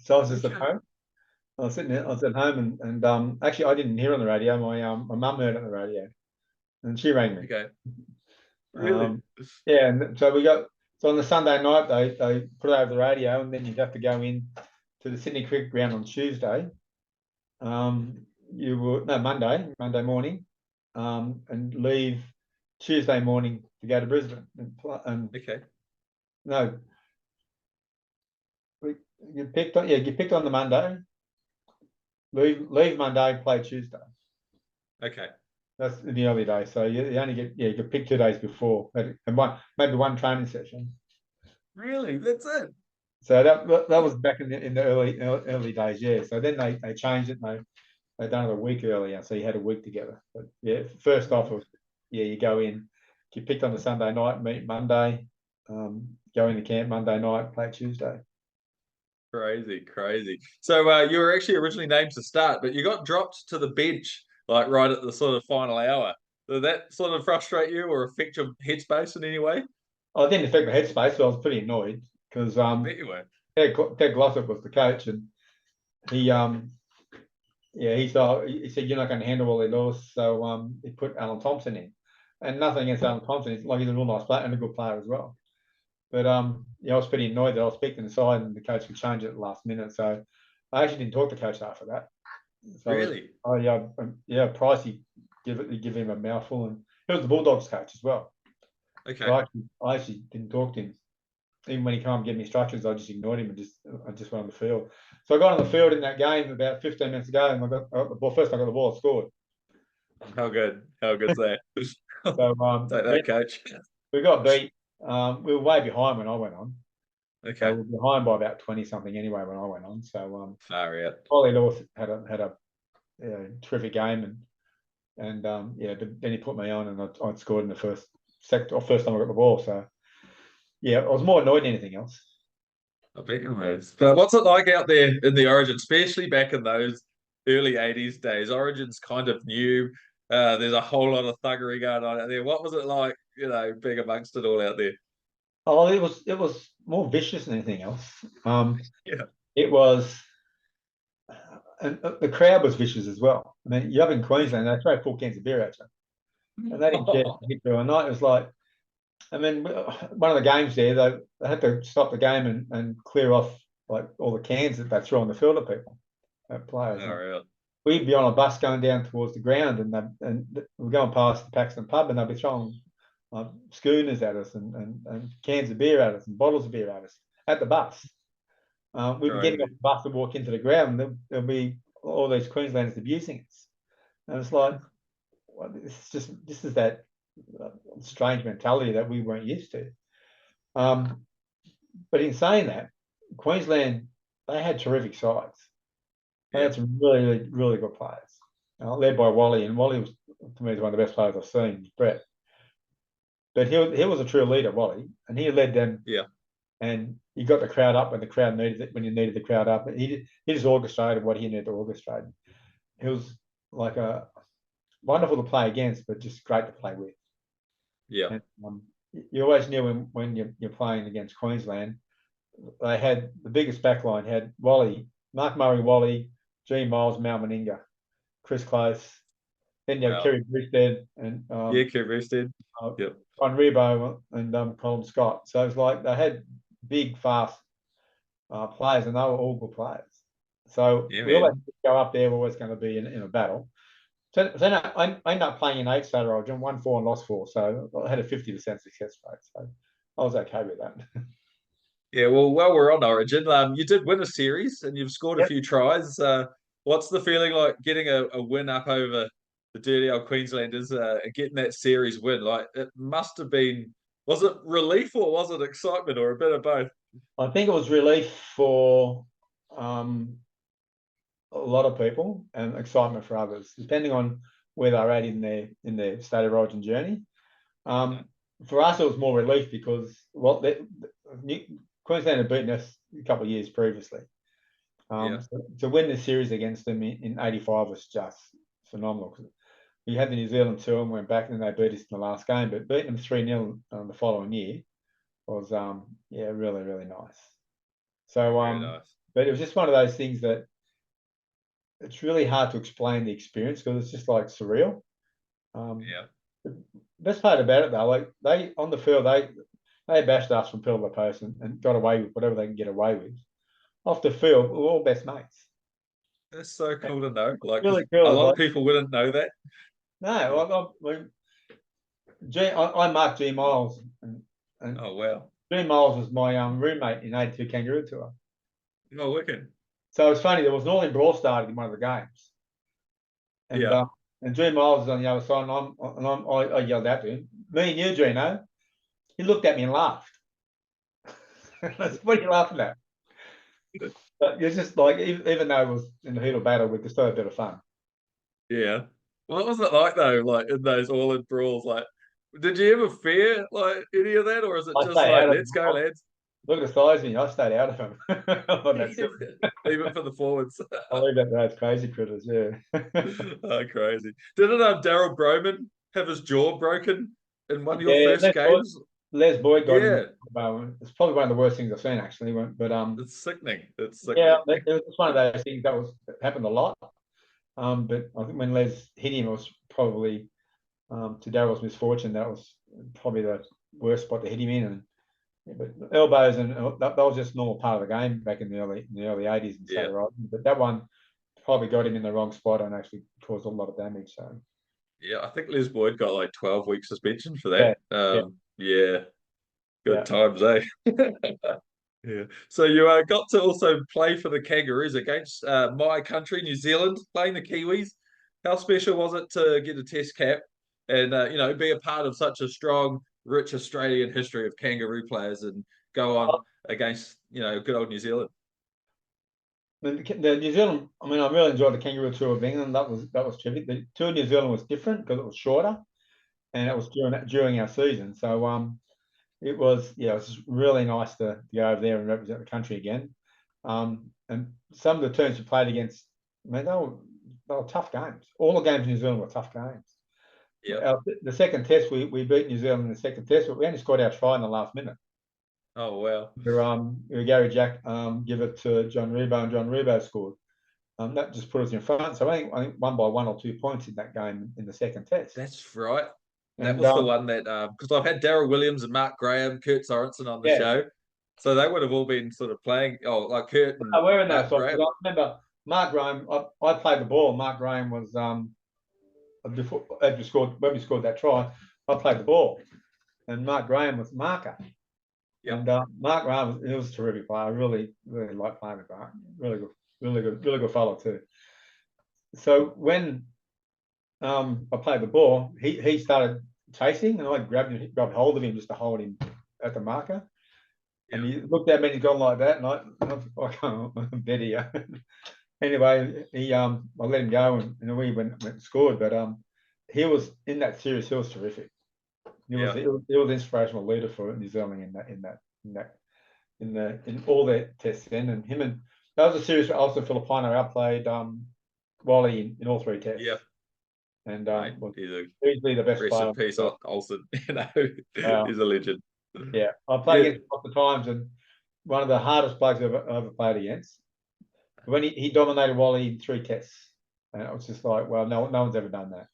So I was just at Okay. home. I was sitting there, I was at home and actually I didn't hear it on the radio. My mum heard it on the radio and she rang me. Okay. Really? Um, yeah, and so on the Sunday night they put it over the radio, and then you'd have to go in to the Sydney Cricket Ground on Tuesday. You were no Monday morning, and leave Tuesday morning to go to Brisbane and Okay. no, you picked on the Monday, leave Monday, play Tuesday. Okay. That's in the early days. So you only you could pick 2 days before, and maybe one training session. Really? That's it. So that was back in the early days, yeah. So then they changed it and they done it a week earlier, so you had a week together. But yeah, first off was you go in, you picked on the Sunday night, meet Monday, go into camp Monday night, play Tuesday. Crazy, crazy. So you were actually originally named to start, but you got dropped to the bench like right at the sort of final hour. Did that sort of frustrate you or affect your headspace in any way? I didn't affect my headspace, so I was pretty annoyed because I bet you were. Ted Glossop was the coach, and he yeah he said you're not going to handle all their laws, so he put Alan Thompson in, and nothing against Alan Thompson. He's like he's a real nice player and a good player as well. But yeah, I was pretty annoyed that I was picked inside and the coach could change it at the last minute. So I actually didn't talk to coach after that. So Really? yeah, Pricey give him a mouthful, and he was the Bulldogs coach as well. So Okay. I actually didn't talk to him. Even when he came and gave me instructions, I just ignored him and I just went on the field. So I got on the field in that game about 15 minutes ago, and I got the ball. First, I got the ball, scored. How good? How good's that? So Take that, coach. we got beat. We were way behind when I went on. So Okay. we were behind by about 20 something anyway when I went on. So Far out. Ollie Lewis had a terrific game, and yeah, then he put me on, and I'd scored in the first time I got the ball. So yeah, I was more annoyed than anything else. I bet it was. But what's it like out there in the Origin, especially back in those early '80s days? Origin's kind of new. There's a whole lot of thuggery going on out there. What was it like, being amongst it all out there? Oh, it was more vicious than anything else. Yeah. It was, and the crowd was vicious as well. I mean, you're up in Queensland, they throw 4 cans of beer at you, and they didn't care if you hit through a night. It was like, I mean, one of the games there, they had to stop the game and clear off like all the cans that they threw on the field at people, at players. Oh, really? We'd be on a bus going down towards the ground, and we're going past the Paxton pub, and they'd be throwing schooners at us and cans of beer at us and bottles of beer at us at the bus. We'd be getting off Crazy. the bus to walk into the ground, and there'll be all these Queenslanders abusing us. And it's like, well, this is that strange mentality that we weren't used to. But in saying that, Queensland, they had terrific sides. They Yeah. had some really, really, really good players, led by Wally. And Wally was, to me, is one of the best players I've seen, Brett. But he was a true leader, Wally, and he led them. Yeah. And he got the crowd up when the crowd needed it, when you needed the crowd up. He just orchestrated what he needed to orchestrate. He was like a wonderful to play against, but just great to play with. Yeah. And you always knew when you're playing against Queensland, they had the biggest backline had Wally, Mark Murray, Wally, G Miles, Mal Meninga, Chris Close. Then you had Wow. Kerry Brewstead and Yeah, Kangaroos did. uh, Yep. Ron Rebo and Colin Scott. So it's like they had big, fast players, and they were all good players. So Yeah, we always man. go up there. We're always going to be in a battle. So then I ended up playing in 8 Saturday. I won 4 and lost 4. So I had a 50% success rate. So I was okay with that. Yeah, well, while we're on Origin, you did win a series and you've scored a Yep. few tries. What's the feeling like getting a win up over the dirty old Queenslanders, and getting that series win? Like, it must have been, was it relief or was it excitement or a bit of both? I think it was relief for um, a lot of people and excitement for others, depending on where they're at in their state of origin journey. Yeah. Um, for us, it was more relief because Queensland had beaten us a couple of years previously. Yeah. So to win the series against them in '85 was just phenomenal. We had the New Zealand tour and went back, and they beat us in the last game, but beating them 3-0 the following year was yeah, really, really nice. So Very nice. but it was just one of those things that it's really hard to explain the experience because it's just like surreal. Um, Yeah. the best part about it though, like they on the field, they bashed us from pillar to post and got away with whatever they can get away with. Off the field, we're all best mates. That's so cool to know. Like, 'cause Really a cool. It's lot of like, people wouldn't know that. no, Yeah. I marked G Miles, and Oh, wow. G Miles was my roommate in '82 Kangaroo tour. Oh, wicked. So it's funny. There was an all-in brawl started in one of the games, and Yeah. G Miles is on the other side, I yelled out to him, "Me and you, Gino." He looked at me and laughed. What are you laughing at? But it's just like, even though it was in the heat of battle, we could still have a bit of fun. Yeah. What was it like though? Like in those all-in brawls, like, did you ever fear like any of that, or is it I just stayed like, out of let's them. go, lads? Look at the size of me. I stayed out of them. That's it. Leave it for the forwards. I'll leave that to those crazy critters. Yeah. Oh, crazy. Didn't Daryl Broman have his jaw broken in one of your Yeah, first games? Les Boyd got him. Yeah, It's probably one of the worst things I've seen, actually. But it's sickening. It's yeah, sickening. it was just one of those things that happened a lot. But I think when Les hit him, it was probably to Daryl's misfortune. That was probably the worst spot to hit him in. And yeah, but elbows and that was just normal part of the game back in the early '80s and Yeah, so right. But that one probably got him in the wrong spot and actually caused a lot of damage. So yeah. I think Les Boyd got like 12 weeks suspension for yeah, that. yeah, Yeah, good yeah. times, eh? Yeah. So you got to also play for the Kangaroos against my country, New Zealand, playing the Kiwis. How special was it to get a test cap and be a part of such a strong, rich Australian history of Kangaroo players and go on against good old New Zealand? The New Zealand, I mean, I really enjoyed the Kangaroo tour of England. That was terrific. The tour of New Zealand was different because it was shorter and it was during our season. So it was it was really nice to go over there and represent the country again. And some of the teams we played against, I mean, they were tough games. All the games in New Zealand were tough games. Yeah. The second test, we beat New Zealand in the second test, but we only scored our try in the last minute. Oh wow. Gary Jack give it to John Rebo, and John Rebo scored. That just put us in front. So I think won by 1 or 2 points in that game in the second test. That's right. That And was the one that because I've had Daryl Williams and Mark Graham, Kurt Sorensen on the yeah, show, so they would have all been sort of playing. Oh, like Kurt and we're in that Mark side. Graham. I remember Mark Graham. I played the ball. Mark Graham was before when we scored that try. I played the ball, and Mark Graham was the marker. Yep. And Mark Graham was a terrific player. I really liked playing with Mark. Really good fellow too. So when I played the ball, he started chasing, and I grabbed hold of him just to hold him at the marker. And he looked at me and he's gone like that, and I can't bet here. Anyway, I let him go, and we went and scored. But he was in that series. He was terrific. He was an inspirational leader for New Zealand in all their tests then. And that was a series where also Filipino outplayed Wally in all 3 tests. Yeah. And was easily the best player. Rest in peace, Olsen. He's a legend. Yeah, I played against him lots of times, and one of the hardest blokes I've ever played against. When he dominated Wally in 3 tests, and it was just like, well, no one's ever done that.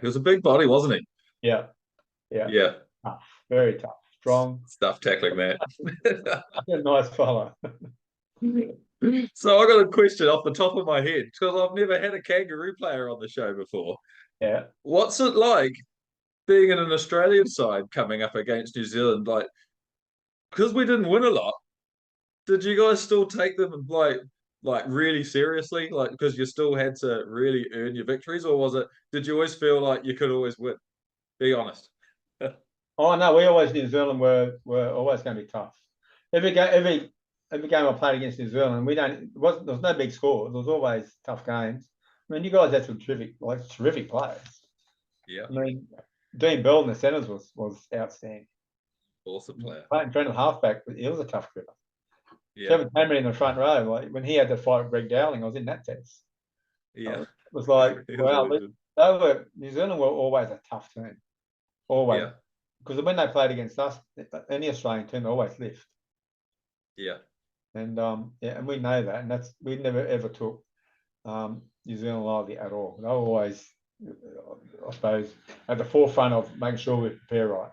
He was a big body, wasn't he? Yeah. Tough, very tough, strong, stuff tackling man. Nice fella. So I got a question off the top of my head because I've never had a Kangaroo player on the show before. Yeah. What's it like being in an Australian side coming up against New Zealand? Like, because we didn't win a lot, did you guys still take them like really seriously? Like, because you still had to really earn your victories, or was it? Did you always feel like you could always win? Be honest. Oh no, we always New Zealand were always going to be tough. Every game I played against New Zealand, there was no big score. There was always tough games. I mean, you guys had some terrific players. Yeah. I mean, Dean Bell in the centres was outstanding. Awesome player. Playing Trent at halfback, he was a tough gripper. Yeah. Kevin Cameron in the front row, like when he had to fight with Greg Dowling, I was in that test. Yeah. It was like, wow, New Zealand were always a tough team. Always. Yeah. Because when they played against us, any Australian team, they always lift. Yeah. And and we know that, and we never ever took New Zealand lightly at all. They were always, I suppose, at the forefront of making sure we prepare right.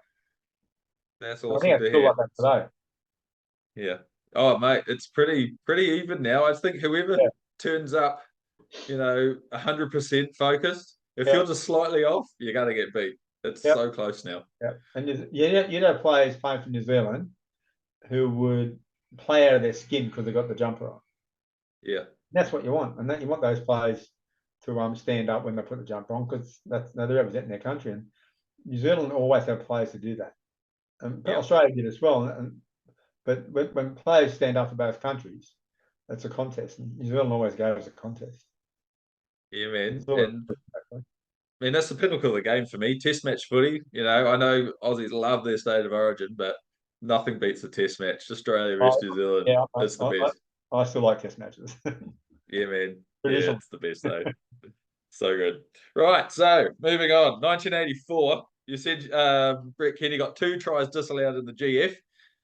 That's awesome to hear. Like that today. Yeah. Oh, mate, it's pretty even now. I think whoever turns up, 100% focused. If you're just slightly off, you're going to get beat. It's so close now. Yeah, and you players playing for New Zealand who would play out of their skin because they got the jumper on. Yeah, that's what you want, and you want those players to stand up when they put the jumper on because they're representing their country. And New Zealand always have players to do that, and Australia did as well. But when players stand up for both countries, it's a contest. And New Zealand always goes a contest. Yeah, man. I mean, that's the pinnacle of the game for me. Test match footy. I know Aussies love their state of origin, but nothing beats the test match. Australia versus New Zealand. It's the best. I still like test matches. Yeah, man. Yeah, it's the best though. So good. Right. So moving on. 1984. You said Brett Kenny got 2 tries disallowed in the GF.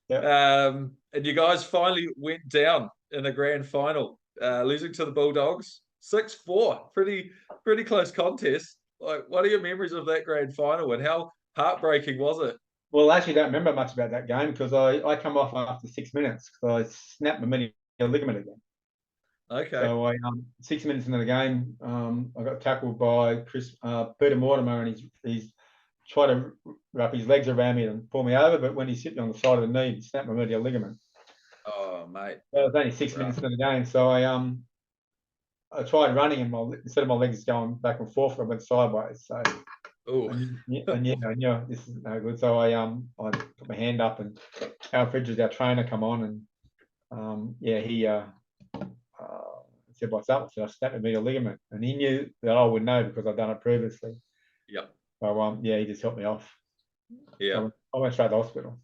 And you guys finally went down in a grand final, losing to the Bulldogs 6-4. Pretty close contest. Like, what are your memories of that grand final, and how heartbreaking was it? Well, I actually don't remember much about that game because I come off after 6 minutes because I snapped my medial ligament again. Okay. So 6 minutes into the game, I got tackled by Peter Mortimer, and he's tried to wrap his legs around me and pull me over, but when he's sitting on the side of the knee, he snapped my medial ligament. Oh, mate. That was only 6 minutes into the game, so I tried running, and instead of my legs going back and forth, I went sideways. So, this is no good. So I put my hand up, and Al Fridges, our trainer, come on, and he said, "What's up?" I said, "I snapped a medial ligament," and he knew that I would know because I'd done it previously. Yep. So yeah, he just helped me off. Yeah. So I went straight to the hospital.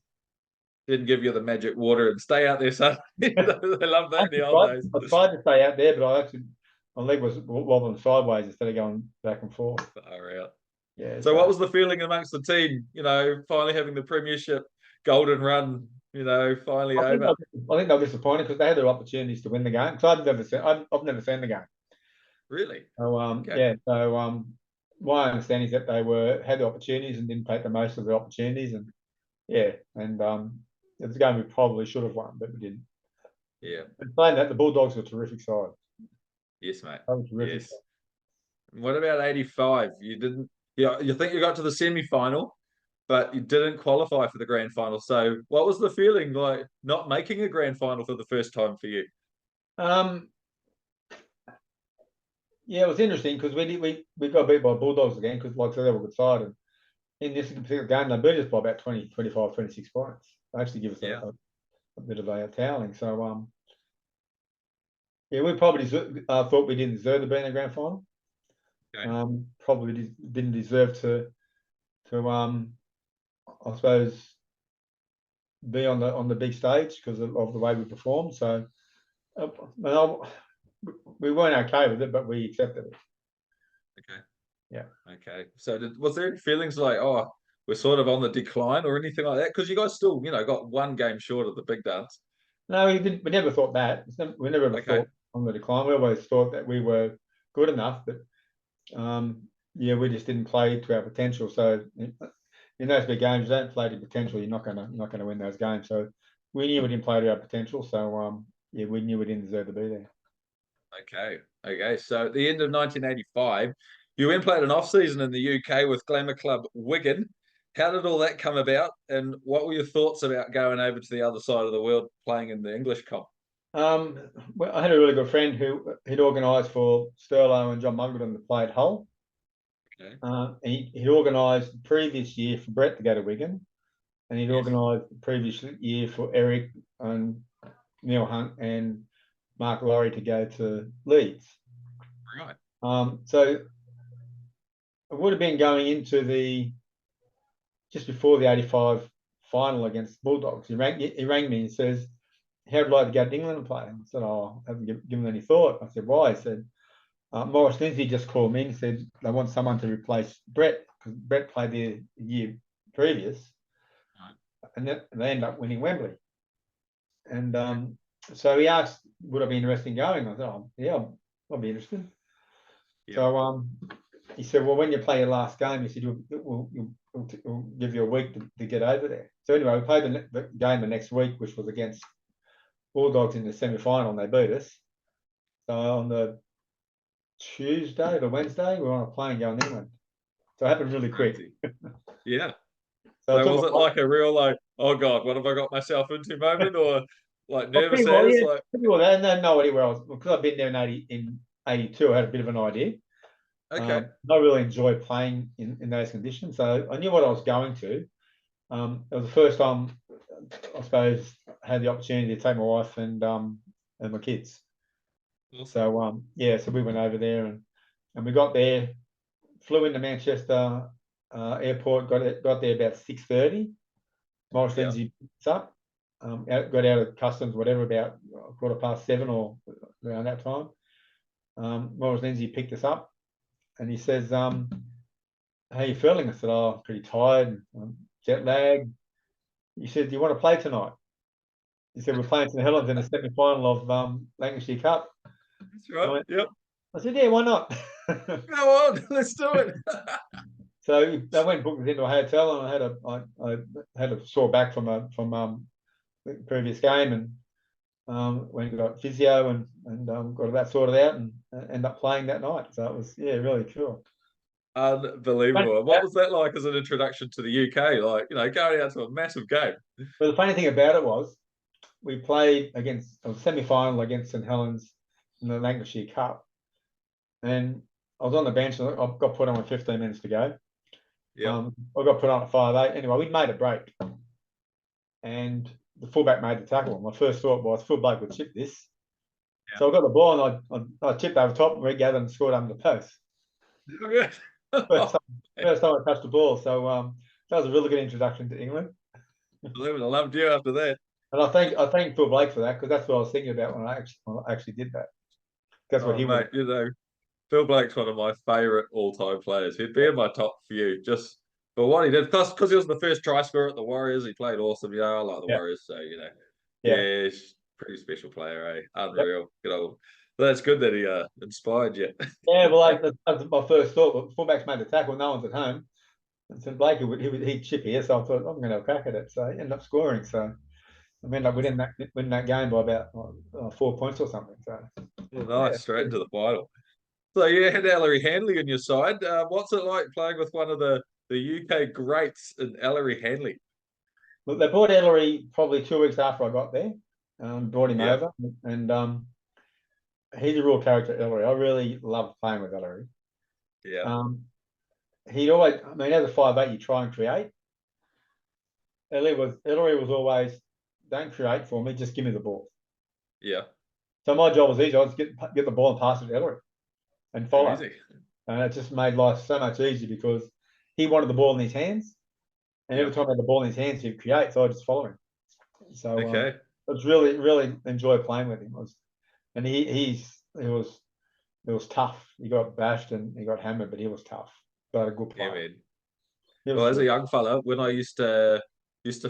Didn't give you the magic water and stay out there, son. They love that in the old days. I tried to stay out there, but my leg was wobbling sideways instead of going back and forth. Far out. Yeah. So what was the feeling amongst the team? Finally having the Premiership golden run. Finally over. I think they were disappointed because they had their opportunities to win the game. Because I've never seen the game. Really? So Okay. yeah. So my understanding is that they had the opportunities and didn't take the most of the opportunities, and yeah, and it was a game we probably should have won, but we didn't. Yeah. And saying that, the Bulldogs were a terrific side. Yes, mate. Terrific Yes. side. What about 85? You didn't. Yeah, you think you got to the semi-final, but you didn't qualify for the grand final. So, what was the feeling like not making a grand final for the first time for you? Yeah, it was interesting because we got beat by Bulldogs again because, like I said, they were a good side. And in this particular game, they beat us by about 20, 25, 26 points. They actually give us Yeah. a bit of a toweling. So, yeah, we probably thought we didn't deserve to be in the grand final. Okay. Probably didn't deserve to I suppose, be on the big stage because of the way we performed. So, well, we weren't okay with it, but we accepted it. Okay. Yeah. Okay. So, was there any feelings like, oh, we're sort of on the decline or anything like that? Because you guys still, got one game short of the big dance. No, we didn't. We never thought that. We never ever Okay. thought on the decline. We always thought that we were good enough, but yeah, we just didn't play to our potential. So in those big games, you don't play to potential. You're not gonna win those games. So we knew we didn't play to our potential. So yeah, we knew we didn't deserve to be there. Okay. Okay. So, at the end of 1985, you went and played an off season in the UK with glamour club Wigan. How did all that come about, and what were your thoughts about going over to the other side of the world playing in the English comp? Well, I had a really good friend who he'd organised for Sterlo and John Muggleton to play at Hull. Okay. He'd organised the previous year for Brett to go to Wigan, and he'd Yes. organised the previous year for Eric and Neil Hunt and Mark Laurie to go to Leeds. Right. So it would have been going into just before the 85 final against Bulldogs. He rang me and says, "How would you like to go to England and play?" I said, "Oh, I haven't given any thought." I said, "Why?" He said, "Morris Lindsay just called me and said they want someone to replace Brett because Brett played the year previous, Right. and they end up winning Wembley." And so he asked, "Would I be interested in going?" I said, "Oh, yeah, I'll be interested." Yeah. So he said, "Well, when you play your last game," he said, we'll give you a week to get over there." So anyway, we played the game the next week, which was against Bulldogs in the semi-final, and they beat us. So on the Tuesday or Wednesday, we were on a plane going to England. So it happened really quick. Crazy. Yeah. So So was it like a real like, oh God, what have I got myself into moment, or like nervous well, as yeah, like? well, they had no idea where I was because I've been there in 82. I had a bit of an idea. Okay. I really enjoy playing in those conditions, so I knew what I was going to. It was the first time, I suppose, I had the opportunity to take my wife and my kids. Awesome. So yeah, so we went over there and we got there, flew into Manchester airport, got there about 6:30. Morris Yeah. Lindsay picked us up, got out of customs, whatever, about 7:15 or around that time. Morris Lindsay picked us up and he says, "How you feeling?" I said, "Oh, I'm pretty tired, jet lagged." He said, "Do you want to play tonight?" He said, "We're playing St Helens in the semi-final of Lancashire Cup." That's right. Yep. I said, "Yeah, why not?" Go on, let's do it. So they went and booked us into a hotel, and I had a sore back from the previous game, and went and got physio and got that sorted out, and ended up playing that night. So it was really cool. Unbelievable. What was that like as an introduction to the UK? Like, going out to a massive game. But the funny thing about it was we played against a semi-final against St Helens in the Lancashire Cup, and I was on the bench and I got put on with 15 minutes to go. Yeah. I got put on at 5:08. Anyway, we'd made a break, and the fullback made the tackle. My first thought was, fullback would chip this, So I got the ball and I tipped over top and regathered and scored under the post. Yeah. First Oh, time, first time I touched the ball. So that was a really good introduction to England. I loved you after that. And I thank Phil Blake for that because that's what I was thinking about when I actually did that. That's what Oh, he would mate, Phil Blake's one of my favourite all-time players. He'd be have. in my top few just for what he did. Because he was the first try scorer at the Warriors. He played awesome. I like the Yeah, Warriors. So, yeah, yeah, he's a pretty special player, eh? yeah. Unreal. Good old. But that's good that he inspired you. Yeah, well, that's my first thought. But fullbacks made the tackle, no one's at home. And so Blake he'd chip here, so I thought I'm going to have a crack at it. So he ended up scoring. So I ended up winning that game by about 4 points or something. So Well, yeah, nice, straight into the final. So you had Ellery Hanley on your side. What's it like playing with one of the UK greats in Ellery Hanley? look, they brought Ellery probably 2 weeks after I got there. Brought him Yeah, over, and he's a real character, Ellery. I really love playing with Ellery. yeah, Um, he'd always, I mean, as a 5'8", you try and create. Ellery was always, don't create for me, just give me the ball. yeah. So my job was easy. I just get the ball and pass it to Ellery and follow. Easy. And it just made life so much easier because he wanted the ball in his hands. And Yeah. every time I had the ball in his hands, he'd create. So I just follow him. So Okay. it was really, really enjoy playing with him. And it was tough. He got bashed and he got hammered, but he was tough. But a good Yeah, player. man. He Well, was as a good. young fella, when I used to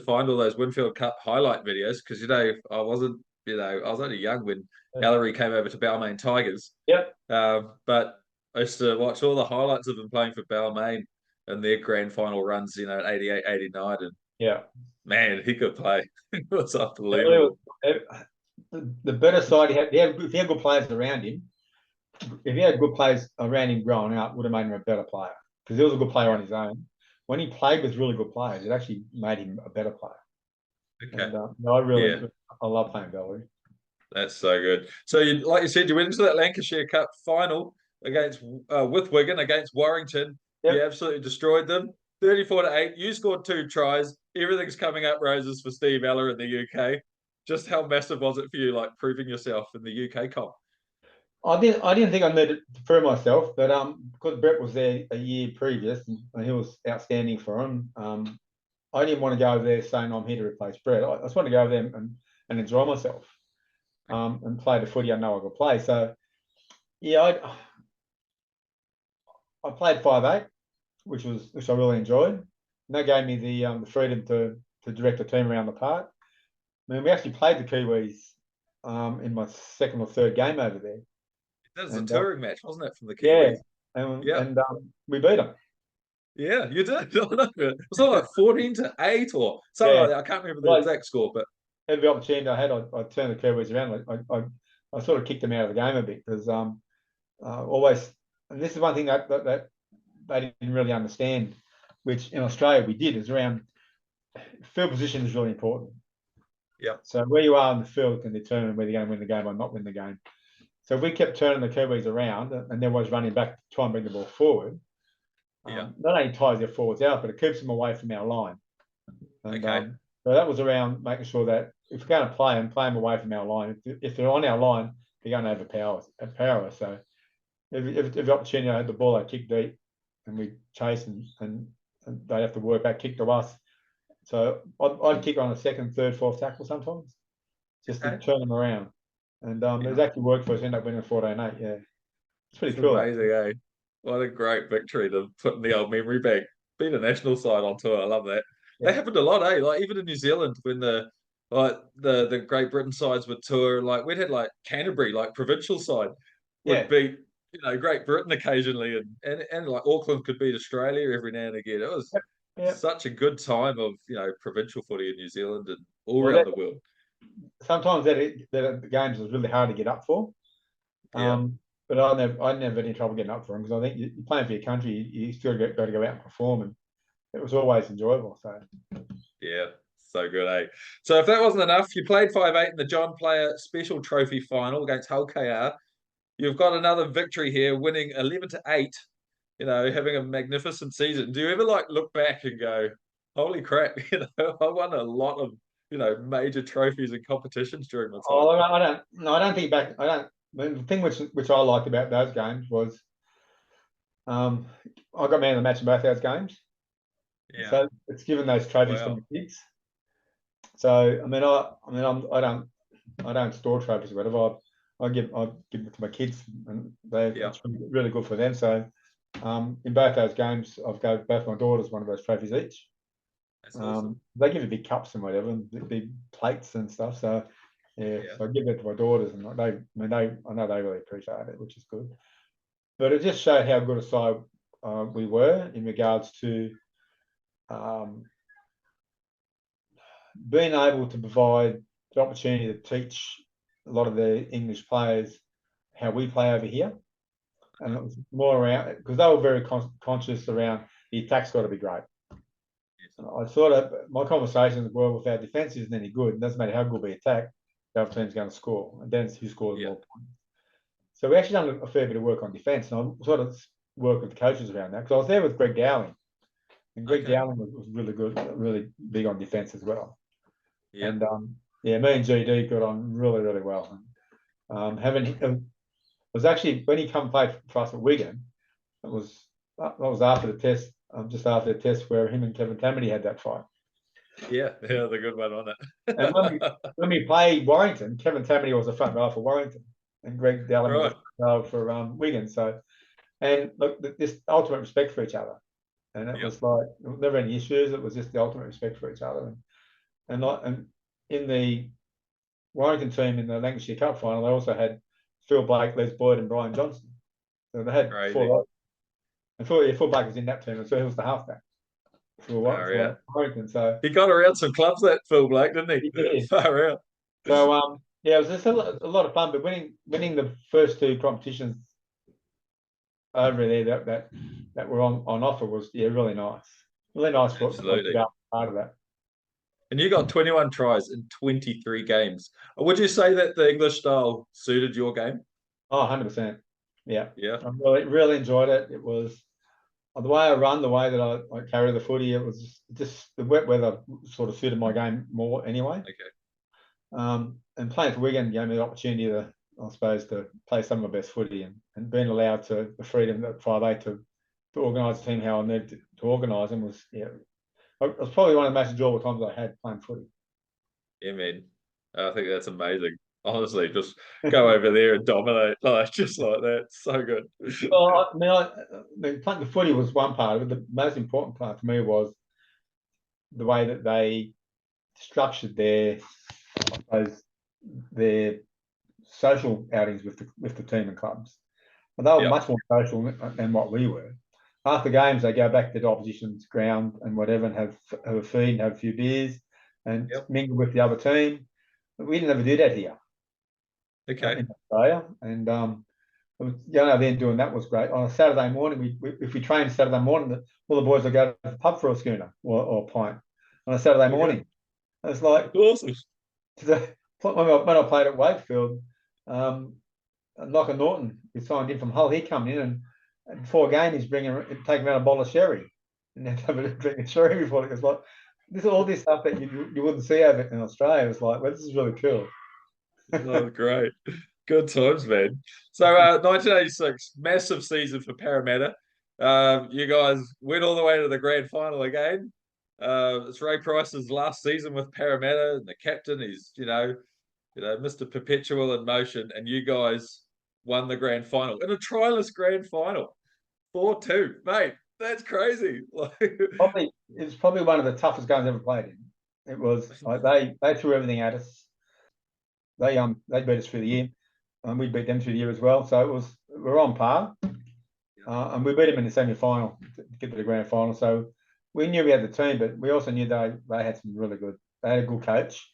find all those Winfield Cup highlight videos, because I was only young when Ellery came over to Balmain Tigers. Yep. But I used to watch all the highlights of him playing for Balmain and their grand final runs, at 88, 89. And Yeah. man, he could play. It was Ellery was, unbelievable. the better side if he had good players around him, if he had good players around him growing up, would have made him a better player because he was a good player Yeah. on his own. When he played with really good players, it actually made him a better player. Okay. And I Yeah. really, I love playing Valerie. That's so good. So, like you said, you went into that Lancashire Cup final against with Wigan against Warrington. You Yep. absolutely destroyed them, 34-8. You scored 2 tries. Everything's coming up roses for Steve Eller in the UK. Just how massive was it for you, like proving yourself in the UK comp? I didn't think I needed to prove myself, but because Brett was there a year previous and he was outstanding for him, I didn't want to go over there saying I'm here to replace Brett. I just wanted to go over there and enjoy myself, and play the footy I know I could play. So yeah, I played 5'8", which I really enjoyed. And that gave me the freedom to direct the team around the park. I mean, we actually played the Kiwis in my second or third game over there, That was a and touring match, wasn't it, from the yeah, Kiwis? and Yeah. and we beat them. Yeah, you did. I know. It was like 14-8 or something Yeah, like that. I can't remember the like exact score, but every opportunity I had, I turned the Kiwis around. I sort of kicked them out of the game a bit because always, and this is one thing that they didn't really understand, which in Australia we did, is around field position is really important. yeah, So where you are in the field can determine whether you're going to win the game or not win the game. So if we kept turning the Kiwis around and they're always running back to try and bring the ball forward, yeah. not only ties their forwards out, but it keeps them away from our line. And Okay. so that was around making sure that if we're going to play them away from our line. If they're on our line, they're going to overpower us. So if the opportunity I had the ball, I kick deep and we chase and they have to work back, kick to us. So I'd kick on a second, third, fourth tackle sometimes just to Okay. turn them around. And Yeah. it actually worked for us. Ended up winning 14-8. Yeah, it's It's pretty cool actually. amazing, eh? What a great victory to put in the old memory bank. Being a national side on tour, I love that. That Yeah, happened a lot, eh? Like even in New Zealand when the Great Britain sides would tour, like we'd had like Canterbury, like provincial side, would yeah, beat Great Britain occasionally, and like Auckland could beat Australia every now and again. It was yep, yep. such a good time of provincial footy in New Zealand and all Well, around the world. sometimes that the games was really hard to get up for. Yeah, But I never had any trouble getting up for them because I think you're playing for your country. You still got to go out and perform, and it was always enjoyable. So yeah, so good, eh? So if that wasn't enough, you played 5-8 in the John Player Special Trophy final against Hull KR. You've got another victory here, winning 11-8. Having a magnificent season. Do you ever like look back and go, "Holy crap!" I won a lot of major trophies and competitions during my time. I don't. No, I don't think back. I don't. the thing which I liked about those games was I got man of the match in both those games. Yeah. So it's given those trophies to Wow. my kids. So I don't store trophies or whatever. I give them to my kids, and Yeah. it's really good for them. So in both those games, I've gave both my daughters one of those trophies each. That's awesome. They give you big cups and whatever, and big plates and stuff. So yeah, Yeah. so I give that to my daughters, and I know they really appreciate it, which is good. But it just showed how good a side we were in regards to um, being able to provide the opportunity to teach a lot of the English players how we play over here. And it was more around because they were very conscious around the attack's got to be great. Yes. I thought my conversations were with our defence isn't any good. It doesn't matter how good we attack, the other team's going to score. And then it's who scores Yeah. more points. So we actually done a fair bit of work on defence. And I sort of work with the coaches around that because I was there with Greg Dowling. And Greg Okay. Dowling was really good, really big on defence as well. Yeah. And yeah, me and GD got on really, really well. It was actually when he come play for us at Wigan. That was after the test, just after the test where him and Kevin Tammany had that fight. Yeah. Yeah. The good one on And it. when we played Warrington, Kevin Tammany was a front row for Warrington, and Greg Dallin was Right. a front row for Wigan. So, and look, this ultimate respect for each other, and it Yeah. was like never any issues. It was just the ultimate respect for each other, and in the Warrington team in the Lancashire Cup final, they also had Phil Blake, Les Boyd, and Brian Johnson. So they had Crazy. four. And Phil Blake was in that team, and so he was the halfback Yeah. for Warrington. So He got around some clubs, that Phil Blake, didn't he? yeah. Far out. So yeah, it was just a lot of fun. But winning the first two competitions over there that were on offer was really nice. Really nice for to Absolutely. be part of that. And you got 21 tries in 23 games. Would you say that the English style suited your game? Oh, 100%. Yeah. Yeah. I really enjoyed it. It was the way I run, the way that I carry the footy, it was just the wet weather sort of suited my game more anyway. Okay. And playing for Wigan gave me the opportunity to, I suppose, to play some of my best footy and being allowed to the freedom at 5'8" to organise the team how I needed to organise them was it was probably one of the most enjoyable times I had playing footy. Yeah, man. I think that's amazing. Honestly, just go over there and dominate, like just like that. So good. Well, I mean, playing the footy was one part of it. The most important part for me was the way that they structured I suppose, their social outings with the team and clubs. And they were Yeah. much more social than what we were. After games, they go back to the opposition's ground and whatever, and have a feed and have a few beers and Yep. mingle with the other team. But we didn't ever do that here Okay. in Australia, and going over there and doing that was great. On a Saturday morning, if we trained Saturday morning, all the boys would go to the pub for a schooner or a pint on a Saturday Okay. morning. It's like Awesome. when I played at Wakefield, Knocker Norton, who signed in from Hull, he come in and before a game he's taking around a bottle of sherry and then have a drink of sherry before it. It's like all this stuff that you wouldn't see over in Australia. It's like, well, this is really cool. Oh, great. Good times, man. So 1986, massive season for Parramatta. You guys went all the way to the grand final again. It's Ray Price's last season with Parramatta, and the captain, he's Mr. Perpetual in motion, and you guys won the grand final in a tryless grand final, 4-2, mate. That's crazy. It's probably one of the toughest games I've ever played in. It was like they threw everything at us. They beat us through the year, and we beat them through the year as well. So we're on par, and we beat them in the semi-final to get to the grand final. So we knew we had the team, but we also knew they had some really good. They had a good coach.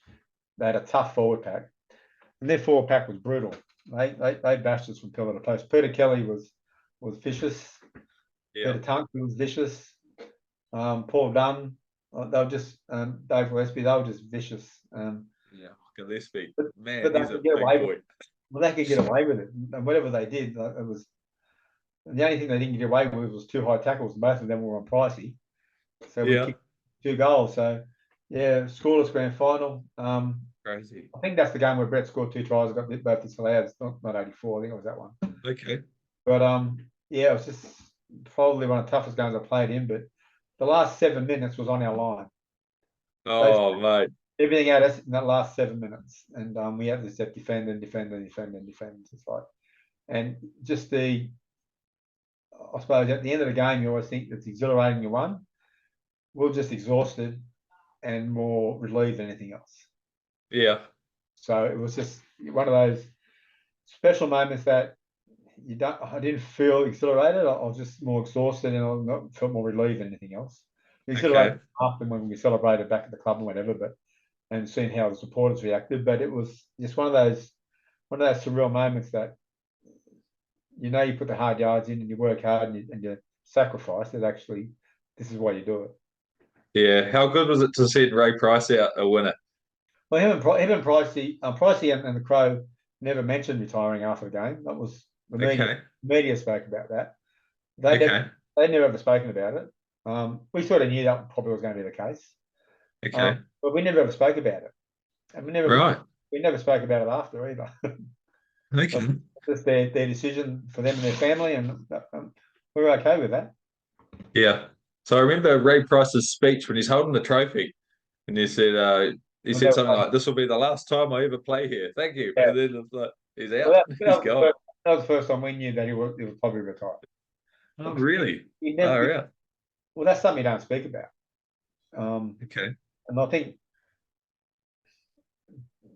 They had a tough forward pack, and their forward pack was brutal. They bashed us from pillar to post. Peter Kelly was vicious. Yeah. Peter Tunkley was vicious. Paul Dunn, they were just Dave Gillespie. They were just vicious. Yeah, Gillespie, But man, they he's a could get big away with boy. it. Well, they could get away with it, and whatever they did, it was the only thing they didn't get away with was two high tackles. Both of them were on pricey, so we Yeah. kicked 2 goals. So yeah, scoreless grand final. Crazy. I think that's the game where Brett scored 2 tries and got both disallowed. It's not 84. I think it was that one. Okay. But yeah, it was just probably one of the toughest games I played in. But the last 7 minutes was on our line. They Oh, mate. everything at us in that last 7 minutes, and we had to just defend and defend and defend and defend. It's like, and just I suppose at the end of the game, you always think it's exhilarating. You won. We're just exhausted and more relieved than anything else. Yeah. So it was just one of those special moments that I didn't feel exhilarated. I was just more exhausted and I felt more relieved than anything else. Exhilarated Okay. after when we celebrated back at the club and whatever, but and seeing how the supporters reacted. But it was just one of those surreal moments that you put the hard yards in and you work hard and you sacrifice. That actually, this is why you do it. Yeah. How good was it to see Ray Price out a winner? Well, him and Pricey and the Crow never mentioned retiring after the game. That was the media. Okay. Media spoke about that. They never, Okay. they never ever spoken about it. We sort of knew that probably was going to be the case, Okay. but we never ever spoke about it, and Right. we never spoke about it after either. But Okay. just their decision for them and their family, and we were okay with that. Yeah. So I remember Ray Price's speech when he's holding the trophy, and he We'll said never, something like, "This will be the last time I ever play here. Thank you." yeah. And then it's like he's Well, out. He's gone. that was the first time we knew that he was probably retired. Oh, Because really? he Oh, never, yeah. well, that's something you don't speak about. Okay. And I think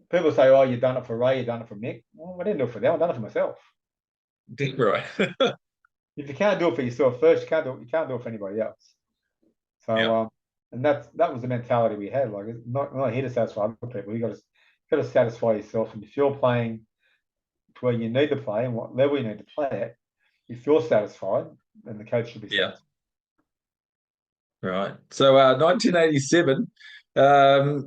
people say, "Oh, you've done it for Ray, you've done it for Mick." Well, I didn't do it for them. I done it for myself. Right. If you can't do it for yourself first, you can't do it for anybody else. So, Yeah. and that was the mentality we had. Like, it's not here to satisfy other people. You got to satisfy yourself. And if you're playing to where you need to play and what level you need to play at, if you're satisfied, then the coach should be Yeah. satisfied. Right. So 1987,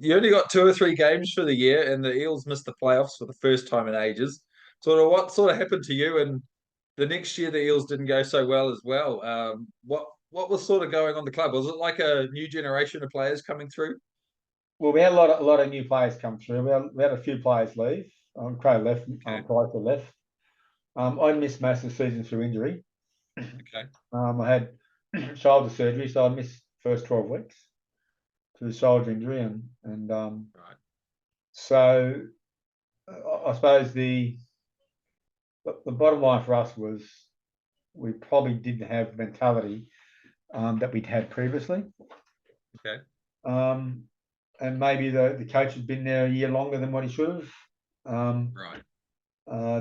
you only got 2 or 3 games for the year, and the Eels missed the playoffs for the first time in ages. What sort of happened to you? And the next year, the Eels didn't go so well as well. What was sort of going on in the club? Was it like a new generation of players coming through? Well, we had a lot of new players come through. We had a few players leave. Craig left. Okay. Price left. I missed most of the season through injury. Okay. I had shoulder surgery, so I missed first 12 weeks to the shoulder injury, and Right. so I suppose the bottom line for us was we probably didn't have mentality that we'd had previously, Okay. um, and maybe the coach had been there a year longer than what he should have. Right.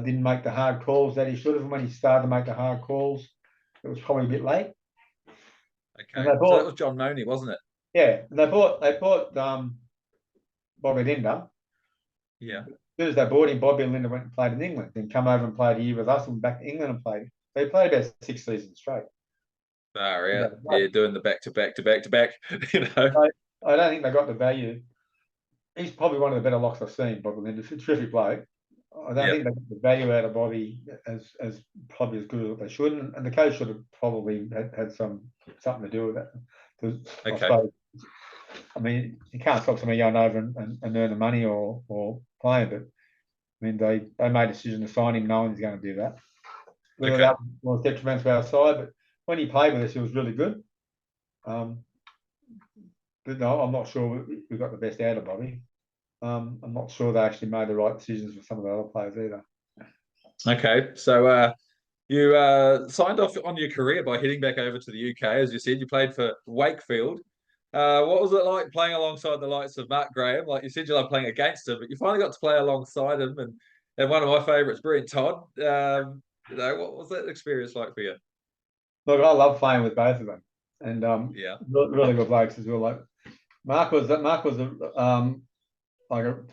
Didn't make the hard calls that he should have, and when he started to make the hard calls, it was probably a bit late. And Okay. they So that was bought, John Mooney, wasn't it? yeah, and they bought Bobby Linda. Yeah. As soon as they bought him, Bobby and Linda went and played in England, then come over and played a year with us and back to England and played. They played about 6 seasons straight. Oh, yeah. I, Yeah, doing the back to back to back to back, you know. I don't think they got the value. He's probably one of the better locks I've seen, Bobby Linda. He's a terrific bloke. I don't Yeah. think they got the value out of Bobby as probably as good as they should, and the coach should have probably had something to do with that. Because I Okay. suppose, I mean, you can't stop somebody going over and earn the money or playing, but I mean, they made a decision to sign him knowing he's going to do that. Whether Okay. that was detrimental to our side, but when he played with us, he was really good. Um, but no, I'm not sure we got the best out of Bobby. I'm not sure they actually made the right decisions with some of the other players either. Okay. So you signed off on your career by heading back over to the UK. As you said, you played for Wakefield. What was it like playing alongside the likes of Mark Graham? Like you said, you love playing against him, but you finally got to play alongside him. And one of my favourites, Brent Todd. What was that experience like for you? Look, I love playing with both of them, and Yeah. really good blokes as well. Like Mark was to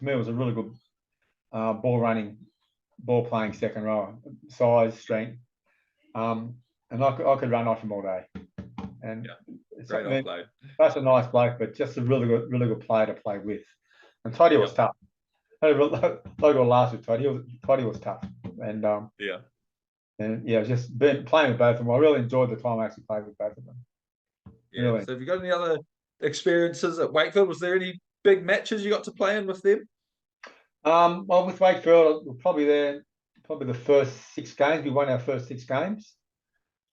me, it was a really good ball running, ball playing second row, size, strength, and I could run off him all day. And Yeah. it's Great something offload. such a nice bloke, but just a really good player to play with. And Toddy was Yep. tough. I had a local last with Toddy. Toddy was tough, and Yeah. yeah, just playing with both of them. I really enjoyed the time I actually played with both of them. Yeah. Really. So have you got any other experiences at Wakefield? Was there any big matches you got to play in with them? Well, with Wakefield, we're probably there, probably the first 6 games. We won our first 6 games.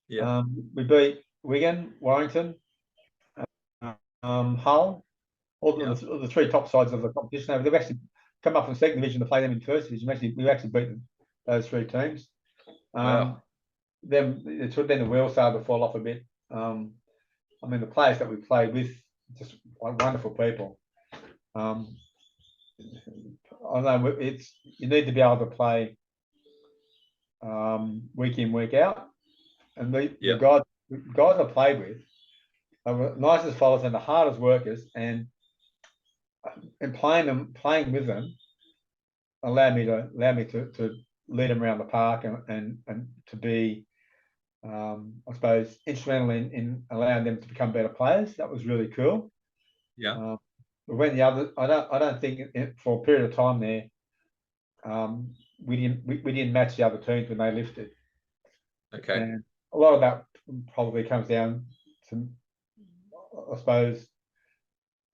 Yeah, We beat Wigan, Warrington, Hull, yeah. all the three top sides of the competition. They've actually come up from second division to play them in first division. We actually beat those three teams. Wow. Then the wheels started to fall off a bit. I mean, the players that we played with, just wonderful people. I know it's you need to be able to play week in, week out, and the Yeah, guys I played with are the nicest fellows and the hardest workers, and playing with them allowed me to lead them around the park and to be I suppose instrumental in allowing them to become better players. That was really cool. yeah. Um, but when the other, I don't think for a period of time there, we didn't match the other teams when they lifted, Okay. and a lot of that probably comes down to, I suppose,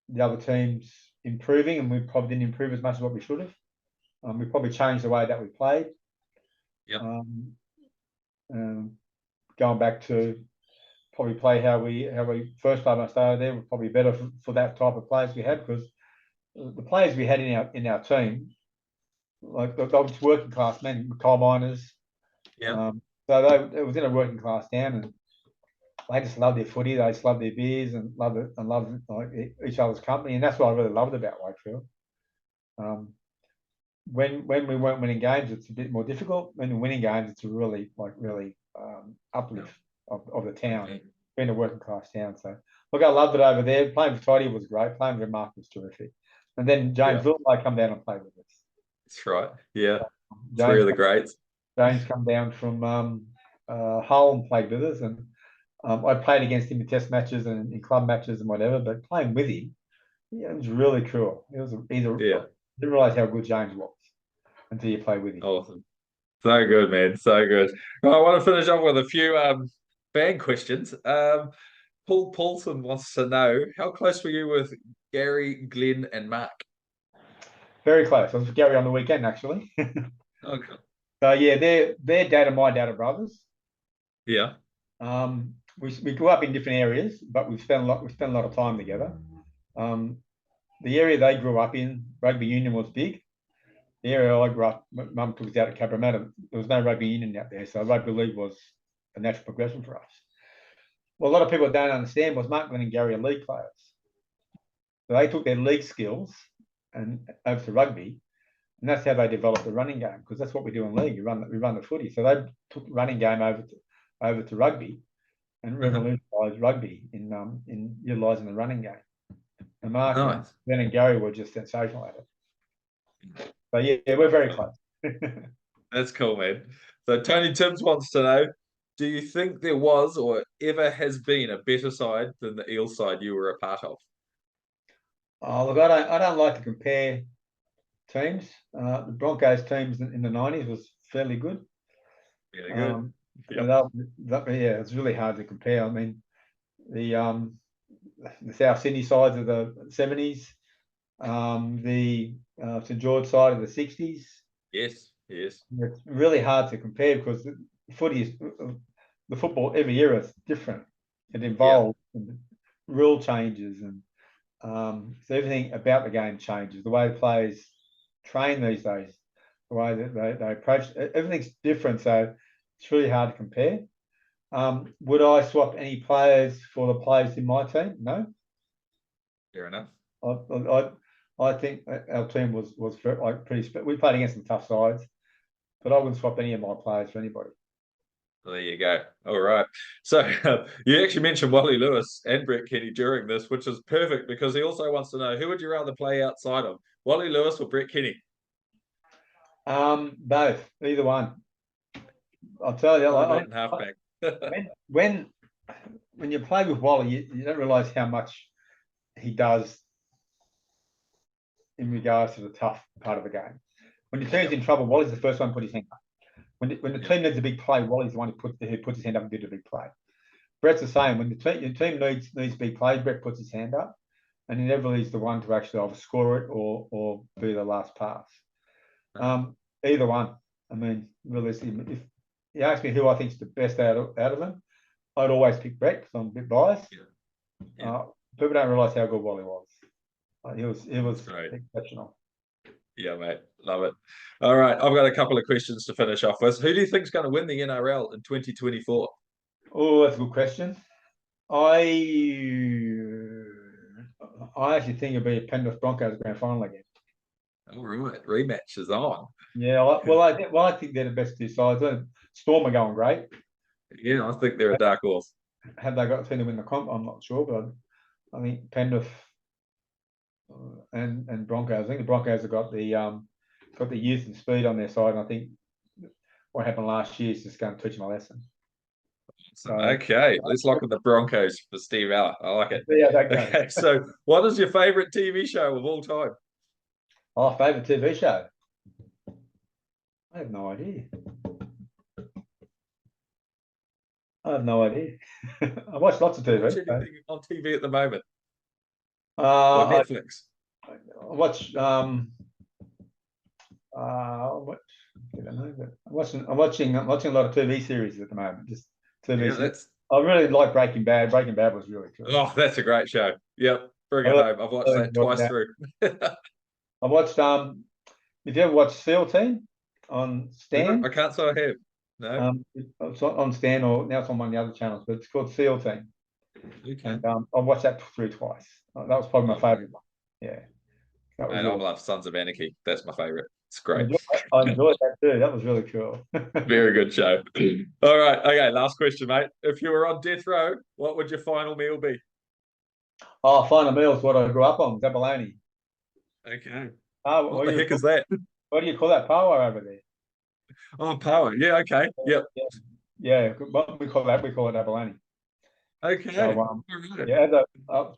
the other teams improving, and we probably didn't improve as much as what we should have. We probably changed the way that we played. Yep. Um, um, Going back to probably play how we first time I started there, were probably better for that type of players we had, because the players we had in our team, like they were working class men, coal miners. Yeah. Um, so it was in a working class town, and they just loved their footy. They just loved their beers and loved like each other's company, and that's what I really loved about Wakefield. Um, when we weren't winning games, it's a bit more difficult. When we're winning games, it's a really Yeah. uplift of the town, Okay. being a working class town. So look, I loved it over there. Playing with Toddy was great. Playing with Mark was terrific. And then Yeah. James Littlejohn come down and play with us. That's right. Yeah. Three James of the greats. James come down from Hull and played with us, and I played against him in test matches and in club matches and whatever. But playing with him, yeah, it was really cool. I Yeah. didn't realize how good James was until you play with him. Awesome. So good, man. So good. Well, I want to finish off with a few fan questions. Paul Paulson wants to know how close were you with Gary, Glenn, and Mark? Very close. I was with Gary on the weekend actually. Okay. So yeah, their dad and my dad are brothers. Yeah. We grew up in different areas, but we spent a lot of time together. Um, the area they grew up in, rugby union was big. The area I grew up, mum took us out to Parramatta. There was no rugby union out there, so rugby league was a natural progression for us. What a lot of people don't understand was Mark Glenn and Gary are league players. So they took their league skills and over to rugby, and that's how they developed the running game, because that's what we do in league. We run the footy. So they took the running game over to rugby and Uh-huh. revolutionised rugby in utilising the running game. And Mark and Nice. Ben and Gary were just sensational at it. So yeah, we're very Awesome. close. That's cool, man. So Tony Timms wants to know, do you think there was or ever has been a better side than the Eel side you were a part of? Look, I don't like to compare teams. The Broncos teams in the 90s was fairly good. Really good. Um, Yep. yeah, it's really hard to compare. I mean, the um, the South Sydney sides of the 70s, the St George side of the 60s. Yes. Yes. It's really hard to compare because footy is the football every year is different. It Yeah. involves rule changes, and so everything about the game changes. The way players train these days, the way that they approach everything's different. So it's really hard to compare. Would I swap any players for the players in my team? No. Fair enough. I think our team was like pretty. We played against some tough sides, but I wouldn't swap any of my players for anybody. Well, there you go. All right. So you actually mentioned Wally Lewis and Brett Kenny during this, which is perfect because he also wants to know who would you rather play outside of, Wally Lewis or Brett Kenny? Both, either one. I'll tell you, Fullback and halfback. when when when you play with Wally, you don't realise how much he does in regards to the tough part of the game. When your team's Yep. in trouble, Wally's the first one to put his hand up. When the Yep. team needs a big play, Wally's the one who puts his hand up and gives a big play. Brett's the same. When your team needs big plays, Brett puts his hand up, and inevitably he's the one to actually either score it or be the last pass. Either one. I mean, realistically, if you ask me who I think's the best out of them, I'd always pick Brett because I'm a bit biased. People don't realise how good Wally was. He was great. exceptional. Yeah, mate. Love it. All right. I've got a couple of questions to finish off with. Who do you think's going to win the NRL in 2024? Oh, that's a good question. I actually think it'll be a Penrith Broncos grand final again. All right. Rematch is on. Yeah, I think they're the best two sides. Storm are going great. Yeah, I think they're a dark horse. Have they got to win the comp? I'm not sure, but I think Penrith and Broncos. I think the Broncos have got the youth and speed on their side, and I think what happened last year is just going to teach them a lesson. Okay, let's lock in the Broncos for Steve Aller. I like it. Yeah, that goes. Okay, so what is your favourite TV show of all time? Oh, favourite TV show? I have no idea. I watch lots of TV. Watch anything on TV at the moment? Or Netflix? I watch what I don't know, but I'm watching a lot of TV series at the moment. Just TV series. I really like Breaking Bad. Breaking Bad was really cool. Oh, that's a great show. Yep, bring it home. I've watched that twice through. I watched Did you ever watch SEAL Team on Stan? I can't say I have. No. It's on Stan, or now it's on one of the other channels, but it's called SEAL Team. Okay. And I watched that through twice. That was probably my favourite one. Yeah. And I love Sons of Anarchy. That's my favourite. It's great. I enjoyed that too. That was really cool. Very good show. All right. Okay. Last question, mate. If you were on death row, what would your final meal be? Oh, final meal is what I grew up on. Zabaloni. Okay. What the heck is that? What do you call that? Power over there. Oh, power. Yeah. Okay. Yep. Yeah. What we call that? We call it abalone. Okay. So,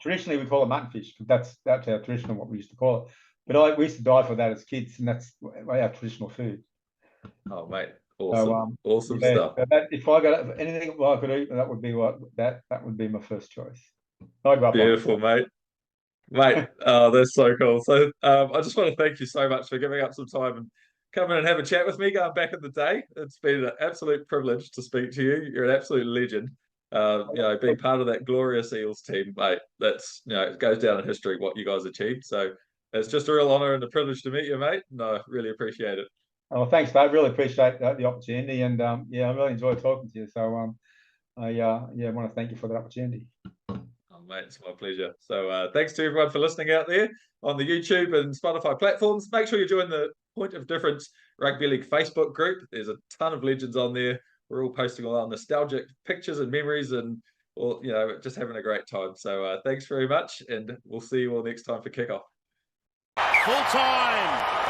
traditionally we call it muttonfish. That's our traditional what we used to call it. But we used to die for that as kids, and that's our traditional food. Oh, mate. Awesome. Awesome stuff. If I got anything I could eat, that would be that would be my first choice. Beautiful, mate. Oh, that's so cool. So I just want to thank you so much for giving up some time and coming and have a chat with me going back in the day. It's been an absolute privilege to speak to you. You're an absolute legend. Being part of that glorious Eels team, mate, that's, it goes down in history what you guys achieved. So it's just a real honour and a privilege to meet you, mate. No, really appreciate it. Oh, thanks, mate. Really appreciate the opportunity, and I really enjoyed talking to you. So I want to thank you for that opportunity. Oh, mate, it's my pleasure. So thanks to everyone for listening out there on the YouTube and Spotify platforms. Make sure you join the Point of Difference Rugby League Facebook group. There's a ton of legends on there. We're all posting a lot of nostalgic pictures and memories, and just having a great time. So thanks very much, and we'll see you all next time for kickoff. Full time.